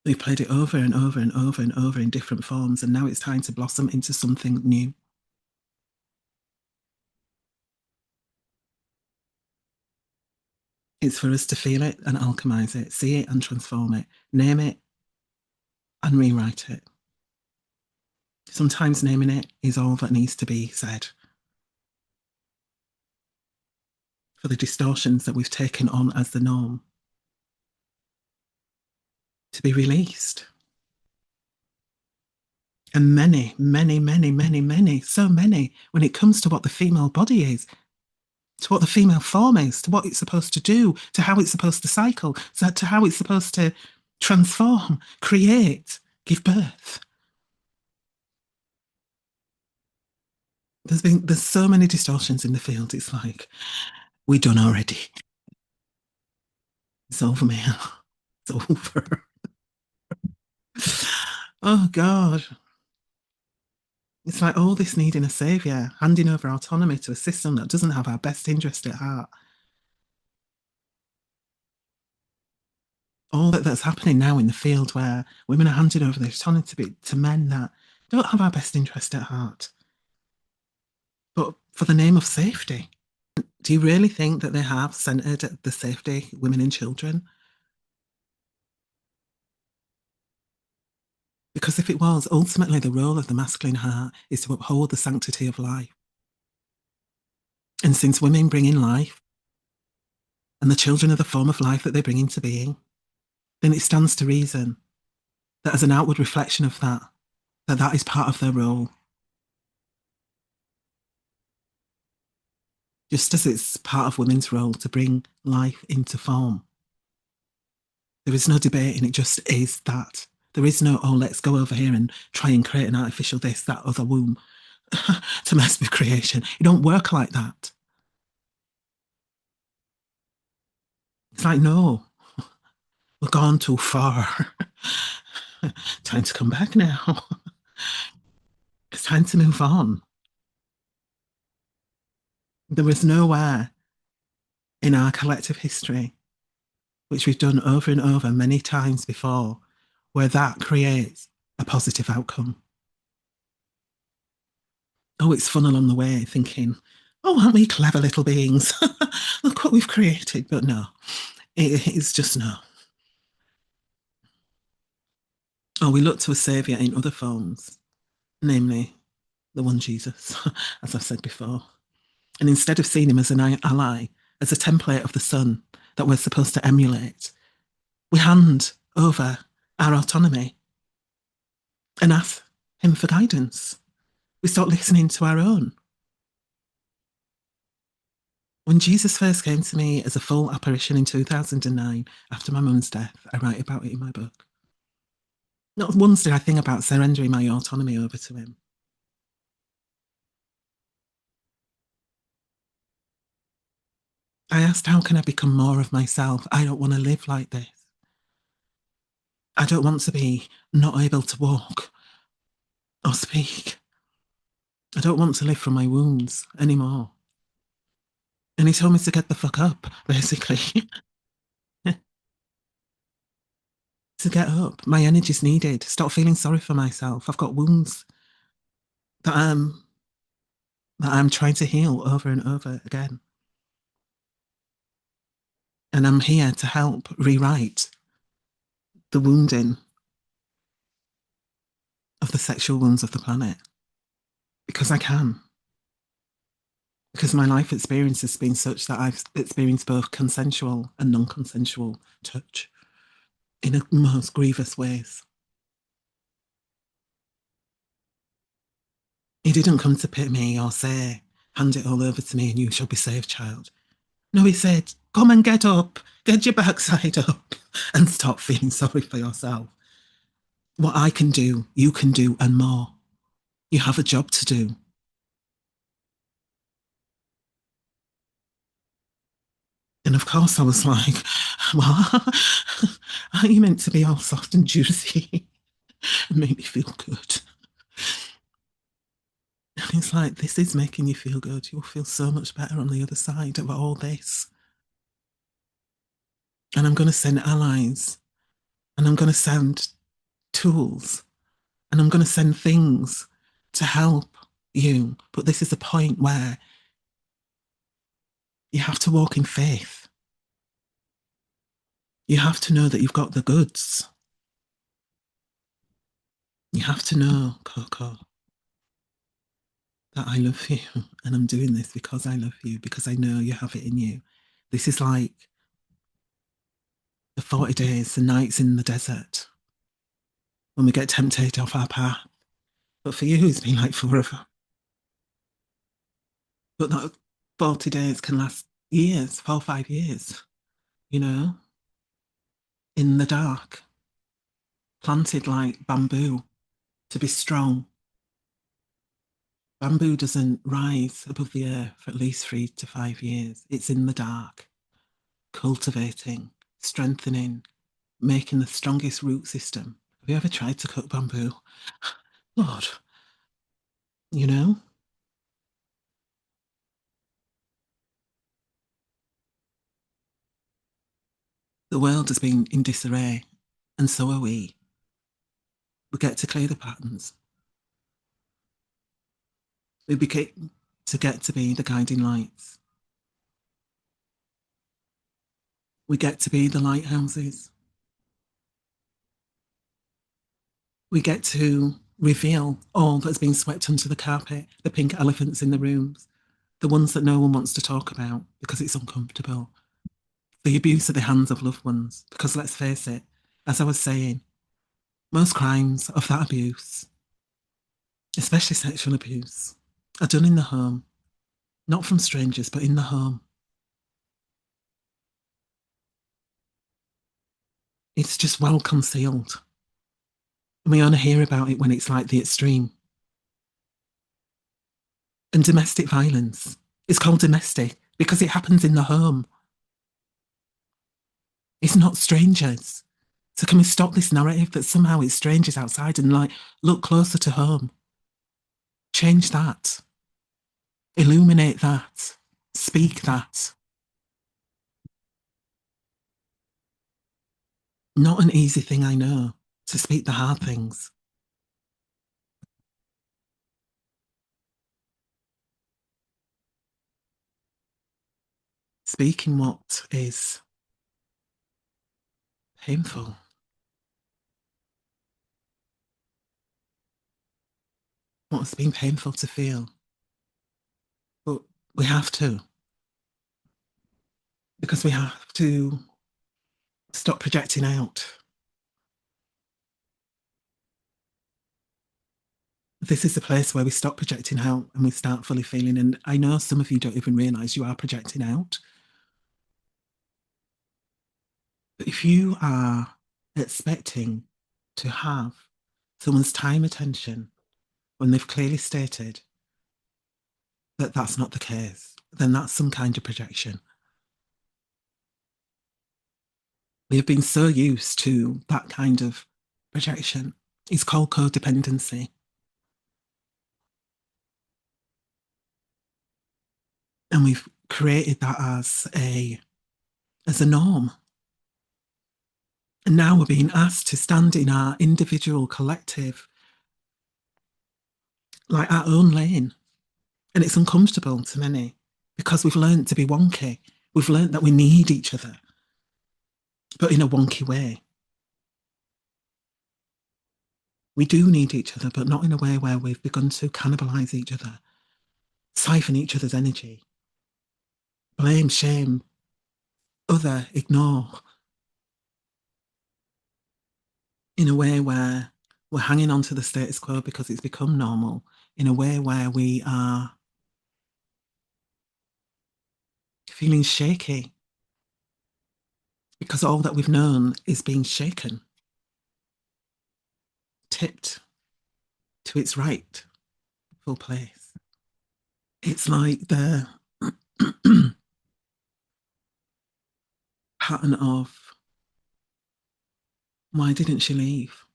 We've played it over and over and over and over in different forms, and now it's time to blossom into something new. It's for us to feel it and alchemize it, see it and transform it, name it and rewrite it. Sometimes naming it is all that needs to be said. For the distortions that we've taken on as the norm to be released. And many, many, many, many, many, so many, when it comes to what the female body is, to what the female form is, to what it's supposed to do, to how it's supposed to cycle, to how it's supposed to transform, create, give birth. There's so many distortions in the field. It's like, we're done already. It's over, man. It's over. Oh God. It's like all this needing a saviour, handing over autonomy to a system that doesn't have our best interest at heart. All that's happening now in the field where women are handing over their autonomy to men that don't have our best interest at heart. But for the name of safety, do you really think that they have centred the safety of women and children? Because if it was, ultimately the role of the masculine heart is to uphold the sanctity of life. And since women bring in life, and the children are the form of life that they bring into being, then it stands to reason that as an outward reflection of that, that is part of their role. Just as it's part of women's role to bring life into form. There is no debate, and it just is that. There is no, oh, let's go over here and try and create an artificial this, that, other womb to mess with creation. It don't work like that. It's like, no, we've gone too far. Time to come back now. It's time to move on. There was nowhere in our collective history, which we've done over and over many times before, where that creates a positive outcome. Oh, it's fun along the way thinking, oh, aren't we clever little beings? Look what we've created. But no, it's just no. Oh, we look to a saviour in other forms, namely the one Jesus, as I've said before. And instead of seeing him as an ally, as a template of the Son that we're supposed to emulate, we hand over our autonomy and ask him for guidance. We start listening to our own. When Jesus first came to me as a full apparition in 2009, after my mum's death, I write about it in my book. Not once did I think about surrendering my autonomy over to him. I asked, how can I become more of myself? I don't want to live like this. I don't want to be not able to walk or speak. I don't want to live from my wounds anymore. And he told me to get the fuck up, basically. To get up. My energy's needed. Stop feeling sorry for myself. I've got wounds that I'm trying to heal over and over again. And I'm here to help rewrite the wounding of the sexual wounds of the planet. Because I can. Because my life experience has been such that I've experienced both consensual and non-consensual touch in the most grievous ways. He didn't come to pit me or say, hand it all over to me and you shall be saved, child. No, he said, come and get up, get your backside up and stop feeling sorry for yourself. What I can do, you can do and more. You have a job to do. And of course I was like, what? Aren't you meant to be all soft and juicy and make me feel good? And it's like, this is making you feel good. You'll feel so much better on the other side of all this. And I'm going to send allies and I'm going to send tools and I'm going to send things to help you. But this is a point where you have to walk in faith. You have to know that you've got the goods. You have to know, Coco, that I love you and I'm doing this because I love you, because I know you have it in you. This is like the 40 days, the nights in the desert when we get tempted off our path. But for you, it's been like forever. But that 40 days can last years, 4 or 5 years, you know, in the dark, planted like bamboo to be strong. Bamboo doesn't rise above the earth for at least 3 to 5 years. It's in the dark, cultivating, strengthening, making the strongest root system. Have you ever tried to cut bamboo? Lord, you know? The world has been in disarray, and so are we. We get to clear the patterns. We became to get to be the guiding lights. We get to be the lighthouses. We get to reveal all that's been swept under the carpet, the pink elephants in the rooms, the ones that no one wants to talk about because it's uncomfortable, the abuse at the hands of loved ones. Because let's face it, as I was saying, most crimes of that abuse, especially sexual abuse, are done in the home, not from strangers, but in the home. It's just well concealed. And we only hear about it when it's like the extreme. And domestic violence is called domestic because it happens in the home. It's not strangers. So can we stop this narrative that somehow it's strangers outside and like look closer to home? Change that. Illuminate that. Speak that. Not an easy thing, I know, to speak the hard things. Speaking what is painful. What's been painful to feel. But we have to. Because we have to stop projecting out. This is the place where we stop projecting out and we start fully feeling. And I know some of you don't even realise you are projecting out. But if you are expecting to have someone's time, attention, when they've clearly stated that that's not the case, then that's some kind of projection. We have been so used to that kind of projection. It's called codependency. And we've created that as a norm. And now we're being asked to stand in our individual, collective, like our own lane. And it's uncomfortable to many because we've learned to be wonky. We've learned that we need each other, but in a wonky way. We do need each other, but not in a way where we've begun to cannibalise each other, siphon each other's energy, blame, shame, other, ignore, in a way where we're hanging on to the status quo because it's become normal, in a way where we are feeling shaky because all that we've known is being shaken, tipped to its rightful place. It's like the pattern of, why didn't she leave?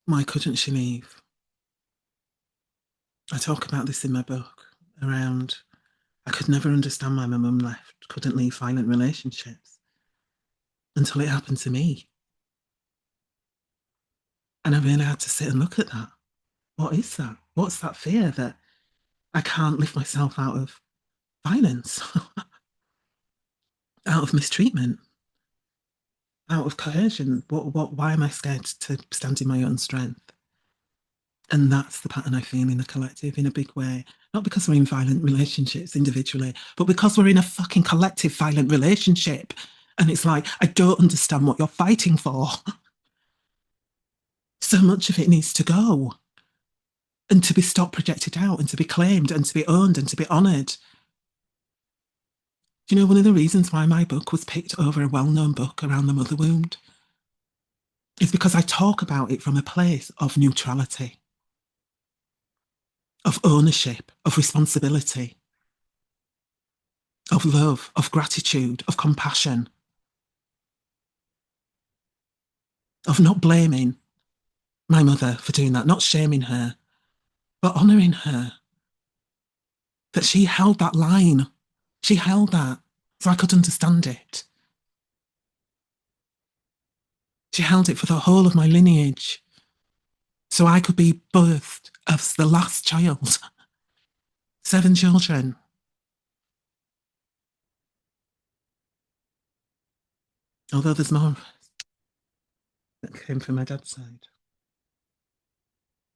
Why couldn't she leave? I talk about this in my book around, I could never understand why my mum left, couldn't leave violent relationships until it happened to me. And I really had to sit and look at that. What is that? What's that fear that I can't lift myself out of violence, out of mistreatment, out of coercion? Why am I scared to stand in my own strength? And that's the pattern I feel in the collective in a big way. Not because we're in violent relationships individually, but because we're in a fucking collective violent relationship. And it's like, I don't understand what you're fighting for. So much of it needs to go. And to be stopped, projected out, and to be claimed, and to be owned, and to be honoured. Do you know one of the reasons why my book was picked over a well-known book around the mother wound? Is because I talk about it from a place of neutrality, of ownership, of responsibility, of love, of gratitude, of compassion, of not blaming my mother for doing that, not shaming her, but honouring her. That she held that line. She held that so I could understand it. She held it for the whole of my lineage so I could be birthed as the last child. 7 children. Although there's more that came from my dad's side.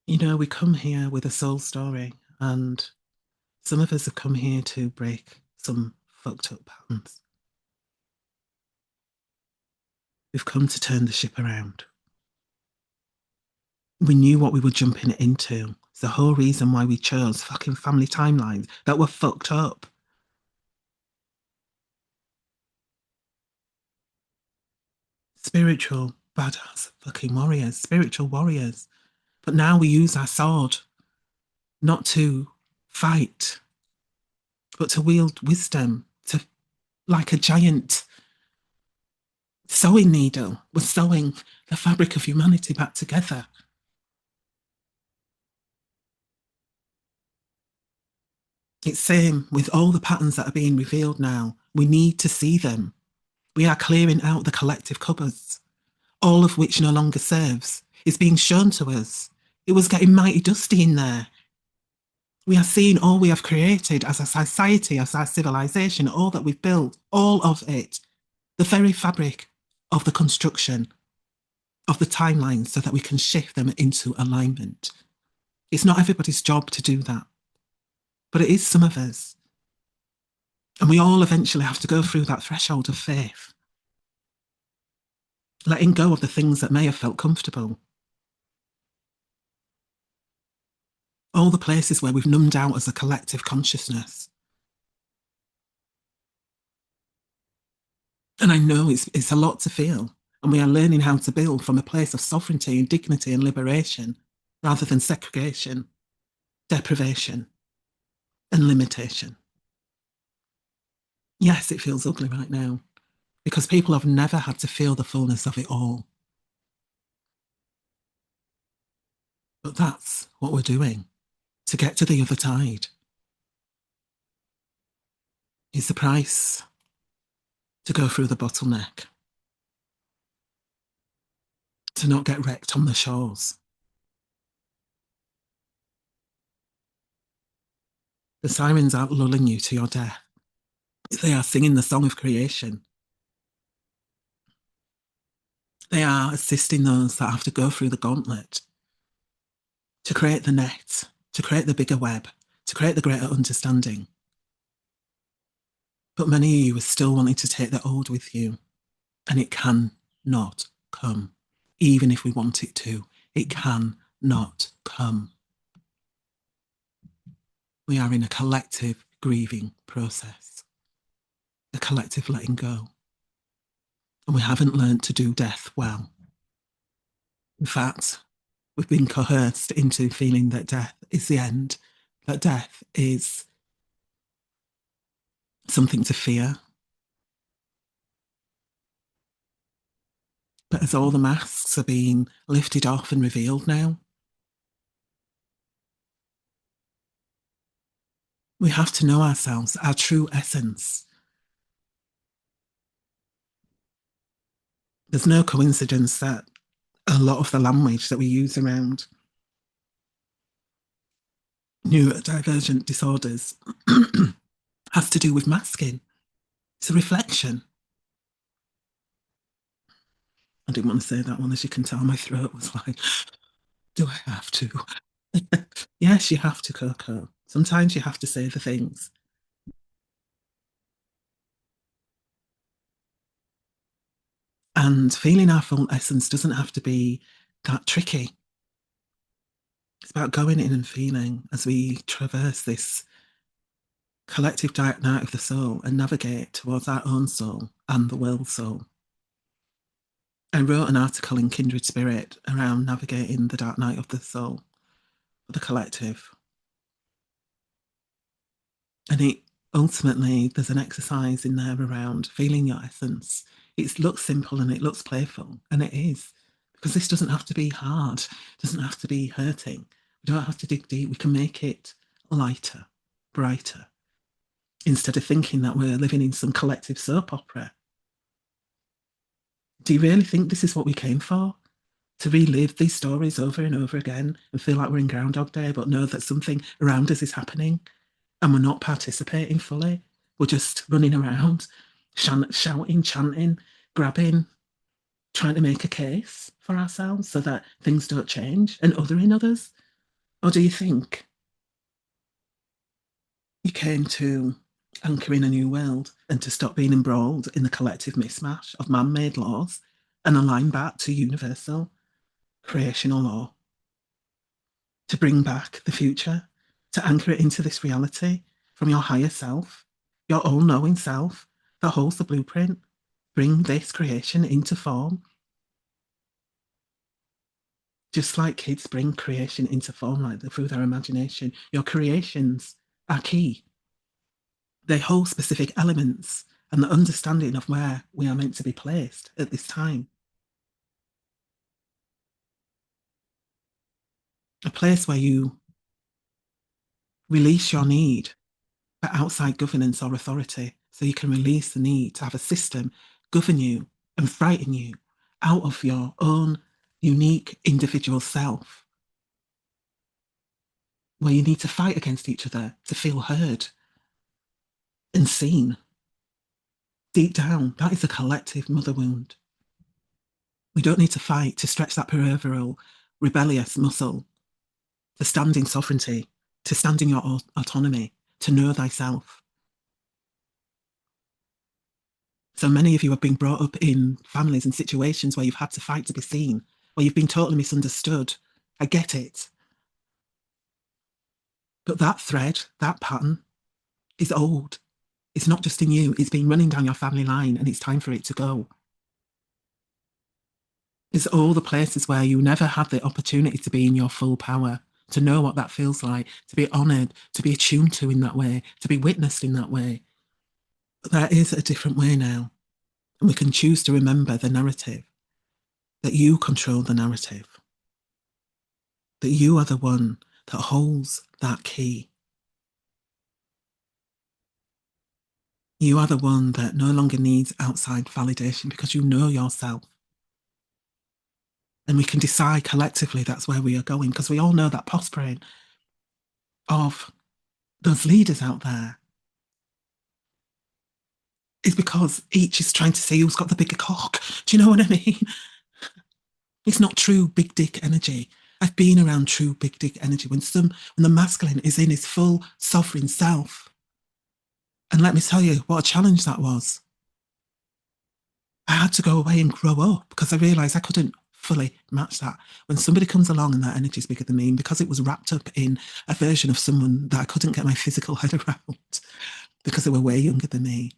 You know, we come here with a soul story, and some of us have come here to break some fucked up patterns. We've come to turn the ship around. We knew what we were jumping into. It's the whole reason why we chose fucking family timelines that were fucked up. Spiritual badass fucking warriors, spiritual warriors. But now we use our sword not to fight, but to wield wisdom, to like a giant sewing needle, was sewing the fabric of humanity back together. It's same with all the patterns that are being revealed now. We need to see them. We are clearing out the collective cupboards, all of which no longer serves. It's being shown to us. It was getting mighty dusty in there. We are seeing all we have created as a society, as our civilization, all that we've built, all of it, the very fabric of the construction of the timelines so that we can shift them into alignment. It's not everybody's job to do that, but it is some of us. And we all eventually have to go through that threshold of faith, letting go of the things that may have felt comfortable. All the places where we've numbed out as a collective consciousness. And I know it's a lot to feel, and we are learning how to build from a place of sovereignty and dignity and liberation, rather than segregation, deprivation, and limitation. Yes, it feels ugly right now, because people have never had to feel the fullness of it all. But that's what we're doing to get to the other tide. It's the price to go through the bottleneck, to not get wrecked on the shores. The sirens aren't lulling you to your death. They are singing the song of creation. They are assisting those that have to go through the gauntlet to create the net, to create the bigger web, to create the greater understanding. But many of you are still wanting to take the old with you, and it cannot come. Even if we want it to, it cannot come. We are in a collective grieving process, a collective letting go. And we haven't learned to do death well. In fact, we've been coerced into feeling that death is the end, that death is something to fear. But as all the masks are being lifted off and revealed now, we have to know ourselves, our true essence. There's no coincidence that a lot of the language that we use around neurodivergent disorders has to do with masking. It's a reflection. I didn't want to say that one, as you can tell, my throat was like, do I have to? Yes, you have to, Coco. Sometimes you have to say the things. And feeling our full essence doesn't have to be that tricky. It's about going in and feeling as we traverse this collective dark night of the soul and navigate towards our own soul and the world soul. I wrote an article in Kindred Spirit around navigating the dark night of the soul for the collective. And it ultimately, there's an exercise in there around feeling your essence. It looks simple and it looks playful, and it is, because this doesn't have to be hard, it doesn't have to be hurting. We don't have to dig deep. We can make it lighter, brighter, instead of thinking that we're living in some collective soap opera. Do you really think this is what we came for? To relive these stories over and over again and feel like we're in Groundhog Day, but know that something around us is happening and we're not participating fully. We're just running around, shouting, chanting, grabbing, trying to make a case for ourselves so that things don't change and othering others? Or do you think you came to anchor in a new world and to stop being embroiled in the collective mismatch of man-made laws and align back to universal creational law, to bring back the future, to anchor it into this reality from your higher self, your all-knowing self that holds the blueprint? Bring this creation into form, just like kids bring creation into form, like through their imagination. Your creations are key. They hold specific elements and the understanding of where we are meant to be placed at this time. A place where you release your need for outside governance or authority, so you can release the need to have a system govern you and frighten you out of your own unique individual self, where you need to fight against each other to feel heard and seen. Deep down, that is a collective mother wound. We don't need to fight to stretch that peripheral rebellious muscle, to stand in sovereignty, to stand in your autonomy, to know thyself. So many of you have been brought up in families and situations where you've had to fight to be seen, where you've been totally misunderstood. I get it. But that thread, that pattern is old. It's not just in you, it's been running down your family line, and it's time for it to go. It's all the places where you never had the opportunity to be in your full power, to know what that feels like, to be honoured, to be attuned to in that way, to be witnessed in that way. But there is a different way now. And we can choose to remember the narrative, that you control the narrative, that you are the one that holds that key. You are the one that no longer needs outside validation because you know yourself. And we can decide collectively that's where we are going, because we all know that posturing of those leaders out there is because each is trying to see who's got the bigger cock. Do you know what I mean? It's not true big dick energy. I've been around true big dick energy when the masculine is in his full sovereign self. And let me tell you what a challenge that was. I had to go away and grow up because I realised I couldn't fully match that. When somebody comes along and that energy is bigger than me, and because it was wrapped up in a version of someone that I couldn't get my physical head around because they were way younger than me,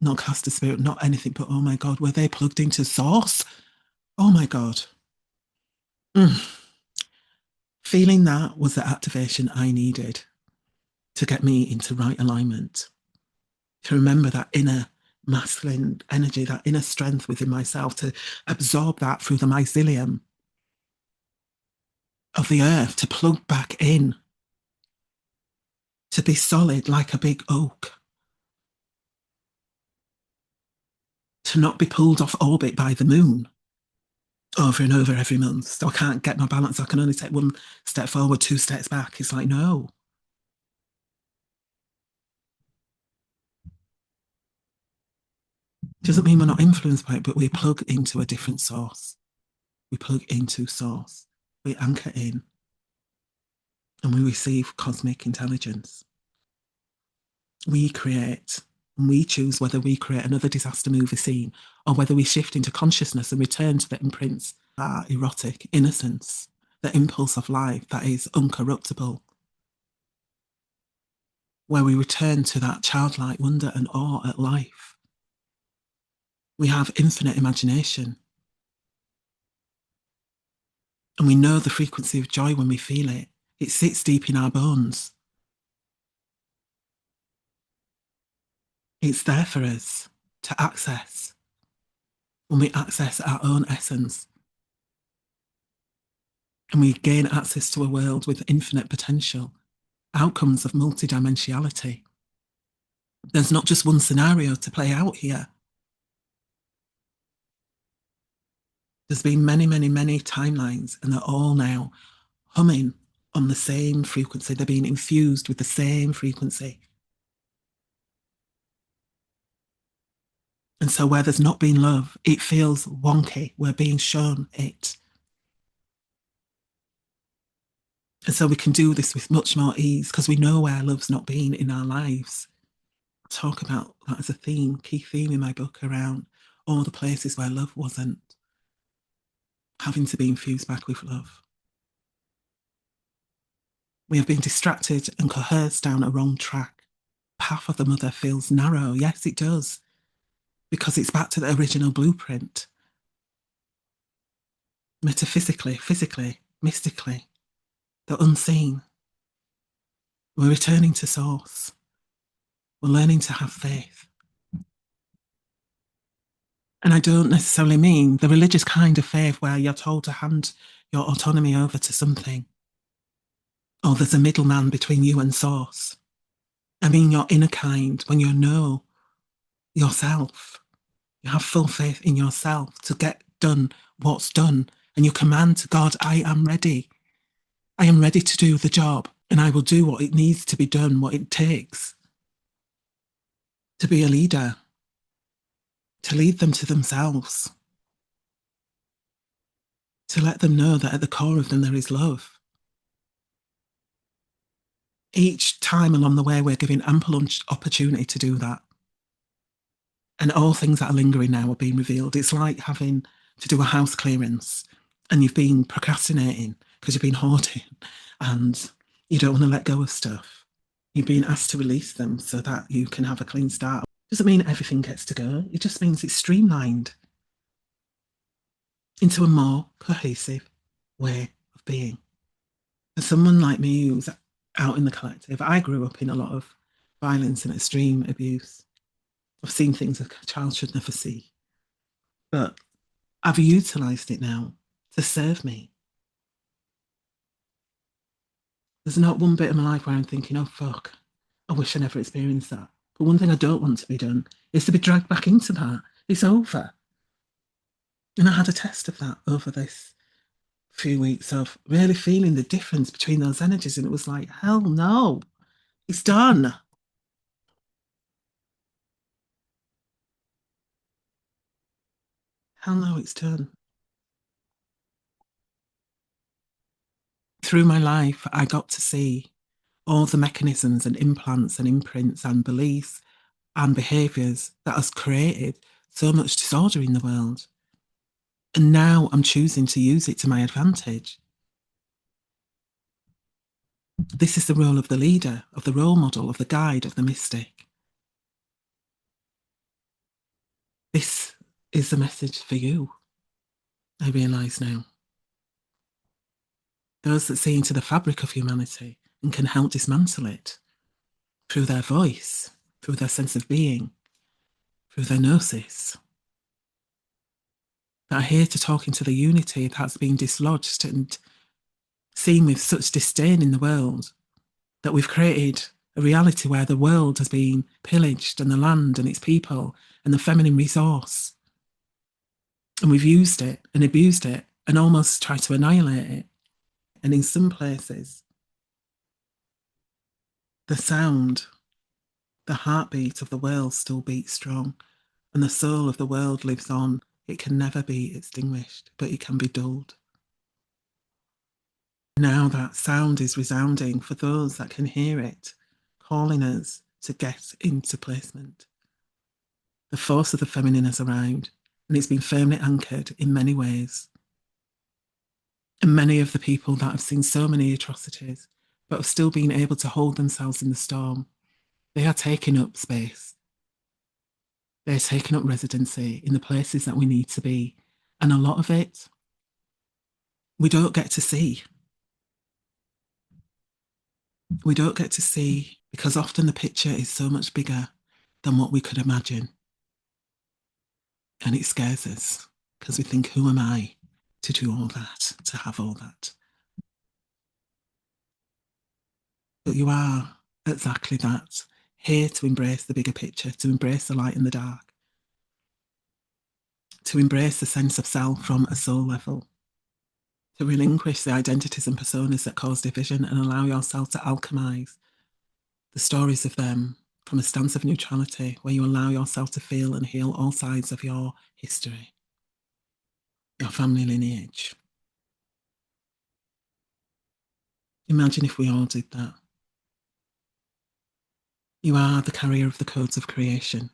not cast a spirit, not anything, but oh my God, were they plugged into source? Oh my God. Feeling that was the activation I needed to get me into right alignment, to remember that inner masculine energy, that inner strength within myself, to absorb that through the mycelium of the earth, to plug back in, to be solid like a big oak, to not be pulled off orbit by the moon over and over every month. So I can't get my balance. I can only take one step forward, two steps back. It's like, no. Doesn't mean we're not influenced by it, but we plug into a different source. We plug into source. We anchor in and we receive cosmic intelligence. We create and we choose whether we create another disaster movie scene or whether we shift into consciousness and return to the imprints, our erotic innocence, the impulse of life that is uncorruptible, where we return to that childlike wonder and awe at life. We have infinite imagination. And we know the frequency of joy when we feel it. It sits deep in our bones. It's there for us to access when we access our own essence. And we gain access to a world with infinite potential, outcomes of multidimensionality. There's not just one scenario to play out here. There's been many, many, many timelines, and they're all now humming on the same frequency. They're being infused with the same frequency. And so where there's not been love, it feels wonky. We're being shown it. And so we can do this with much more ease because we know where love's not been in our lives. I talk about that as a theme, key theme in my book, around all the places where love wasn't, having to be infused back with love. We have been distracted and coerced down a wrong track. The path of the mother feels narrow. Yes, it does, because it's back to the original blueprint. Metaphysically, physically, mystically, the unseen. We're returning to source. We're learning to have faith. And I don't necessarily mean the religious kind of faith where you're told to hand your autonomy over to something, or there's a middleman between you and source. I mean your inner kind, when you know yourself. You have full faith in yourself to get done what's done. And you command to God, I am ready. I am ready to do the job. And I will do what it needs to be done, what it takes to be a leader, to lead them to themselves, to let them know that at the core of them there is love. Each time along the way, we're given ample opportunity to do that. And all things that are lingering now are being revealed. It's like having to do a house clearance and you've been procrastinating because you've been hoarding and you don't want to let go of stuff. You've been asked to release them so that you can have a clean start. Doesn't mean everything gets to go. It just means it's streamlined into a more cohesive way of being. For someone like me who's out in the collective, I grew up in a lot of violence and extreme abuse. I've seen things a child should never see. But I've utilised it now to serve me. There's not one bit of my life where I'm thinking, oh, fuck, I wish I never experienced that. But one thing I don't want to be done is to be dragged back into that. It's over. And I had a test of that over this few weeks of really feeling the difference between those energies. And it was like, hell no, it's done. Hell no, it's done. Through my life, I got to see all the mechanisms and implants and imprints and beliefs and behaviours that has created so much disorder in the world. And now I'm choosing to use it to my advantage. This is the role of the leader, of the role model, of the guide, of the mystic. This is the message for you, I realise now. Those that see into the fabric of humanity and can help dismantle it through their voice, through their sense of being, through their gnosis, that are here to talk into the unity that's been dislodged and seen with such disdain in the world, that we've created a reality where the world has been pillaged and the land and its people and the feminine resource. And we've used it and abused it and almost tried to annihilate it. And in some places, the sound, the heartbeat of the world still beats strong, and the soul of the world lives on. It can never be extinguished, but it can be dulled. Now that sound is resounding for those that can hear it, calling us to get into placement. The force of the feminine has arrived, and it's been firmly anchored in many ways. And many of the people that have seen so many atrocities, but have still been able to hold themselves in the storm, they are taking up space. They're taking up residency in the places that we need to be. And a lot of it, we don't get to see. We don't get to see because often the picture is so much bigger than what we could imagine. And it scares us because we think, who am I to do all that, to have all that? But you are exactly that, here to embrace the bigger picture, to embrace the light and the dark, to embrace the sense of self from a soul level, to relinquish the identities and personas that cause division and allow yourself to alchemize the stories of them from a stance of neutrality, where you allow yourself to feel and heal all sides of your history, your family lineage. Imagine if we all did that. You are the carrier of the codes of creation.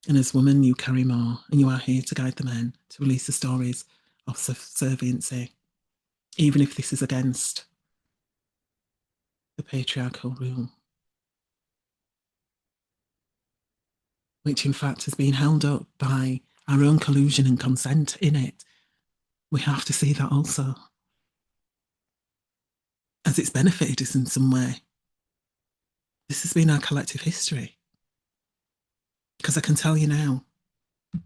And as women, you carry more, and you are here to guide the men to release the stories of subserviency, even if this is against the patriarchal rule, which in fact has been held up by our own collusion and consent in it. We have to see that also, as it's benefited us in some way. This has been our collective history. Because I can tell you now,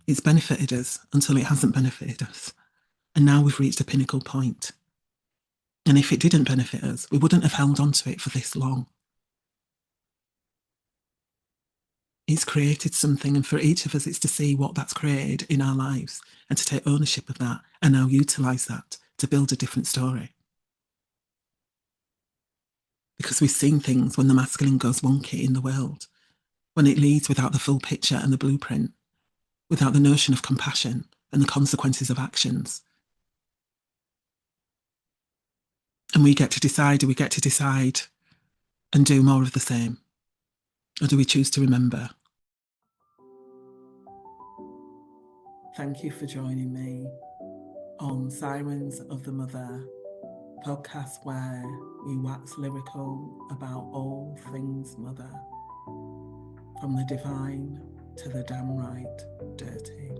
It's benefited us until it hasn't benefited us. And now we've reached a pinnacle point. And if it didn't benefit us, we wouldn't have held on to it for this long. It's created something, and for each of us, it's to see what that's created in our lives and to take ownership of that and now utilise that to build a different story. Because we've seen things when the masculine goes wonky in the world, when it leads without the full picture and the blueprint, without the notion of compassion and the consequences of actions. And we get to decide, do we get to decide and do more of the same? Or do we choose to remember? Thank you for joining me on Sirens of the Mother, podcast where we wax lyrical about all things mother, from the divine to the downright dirty.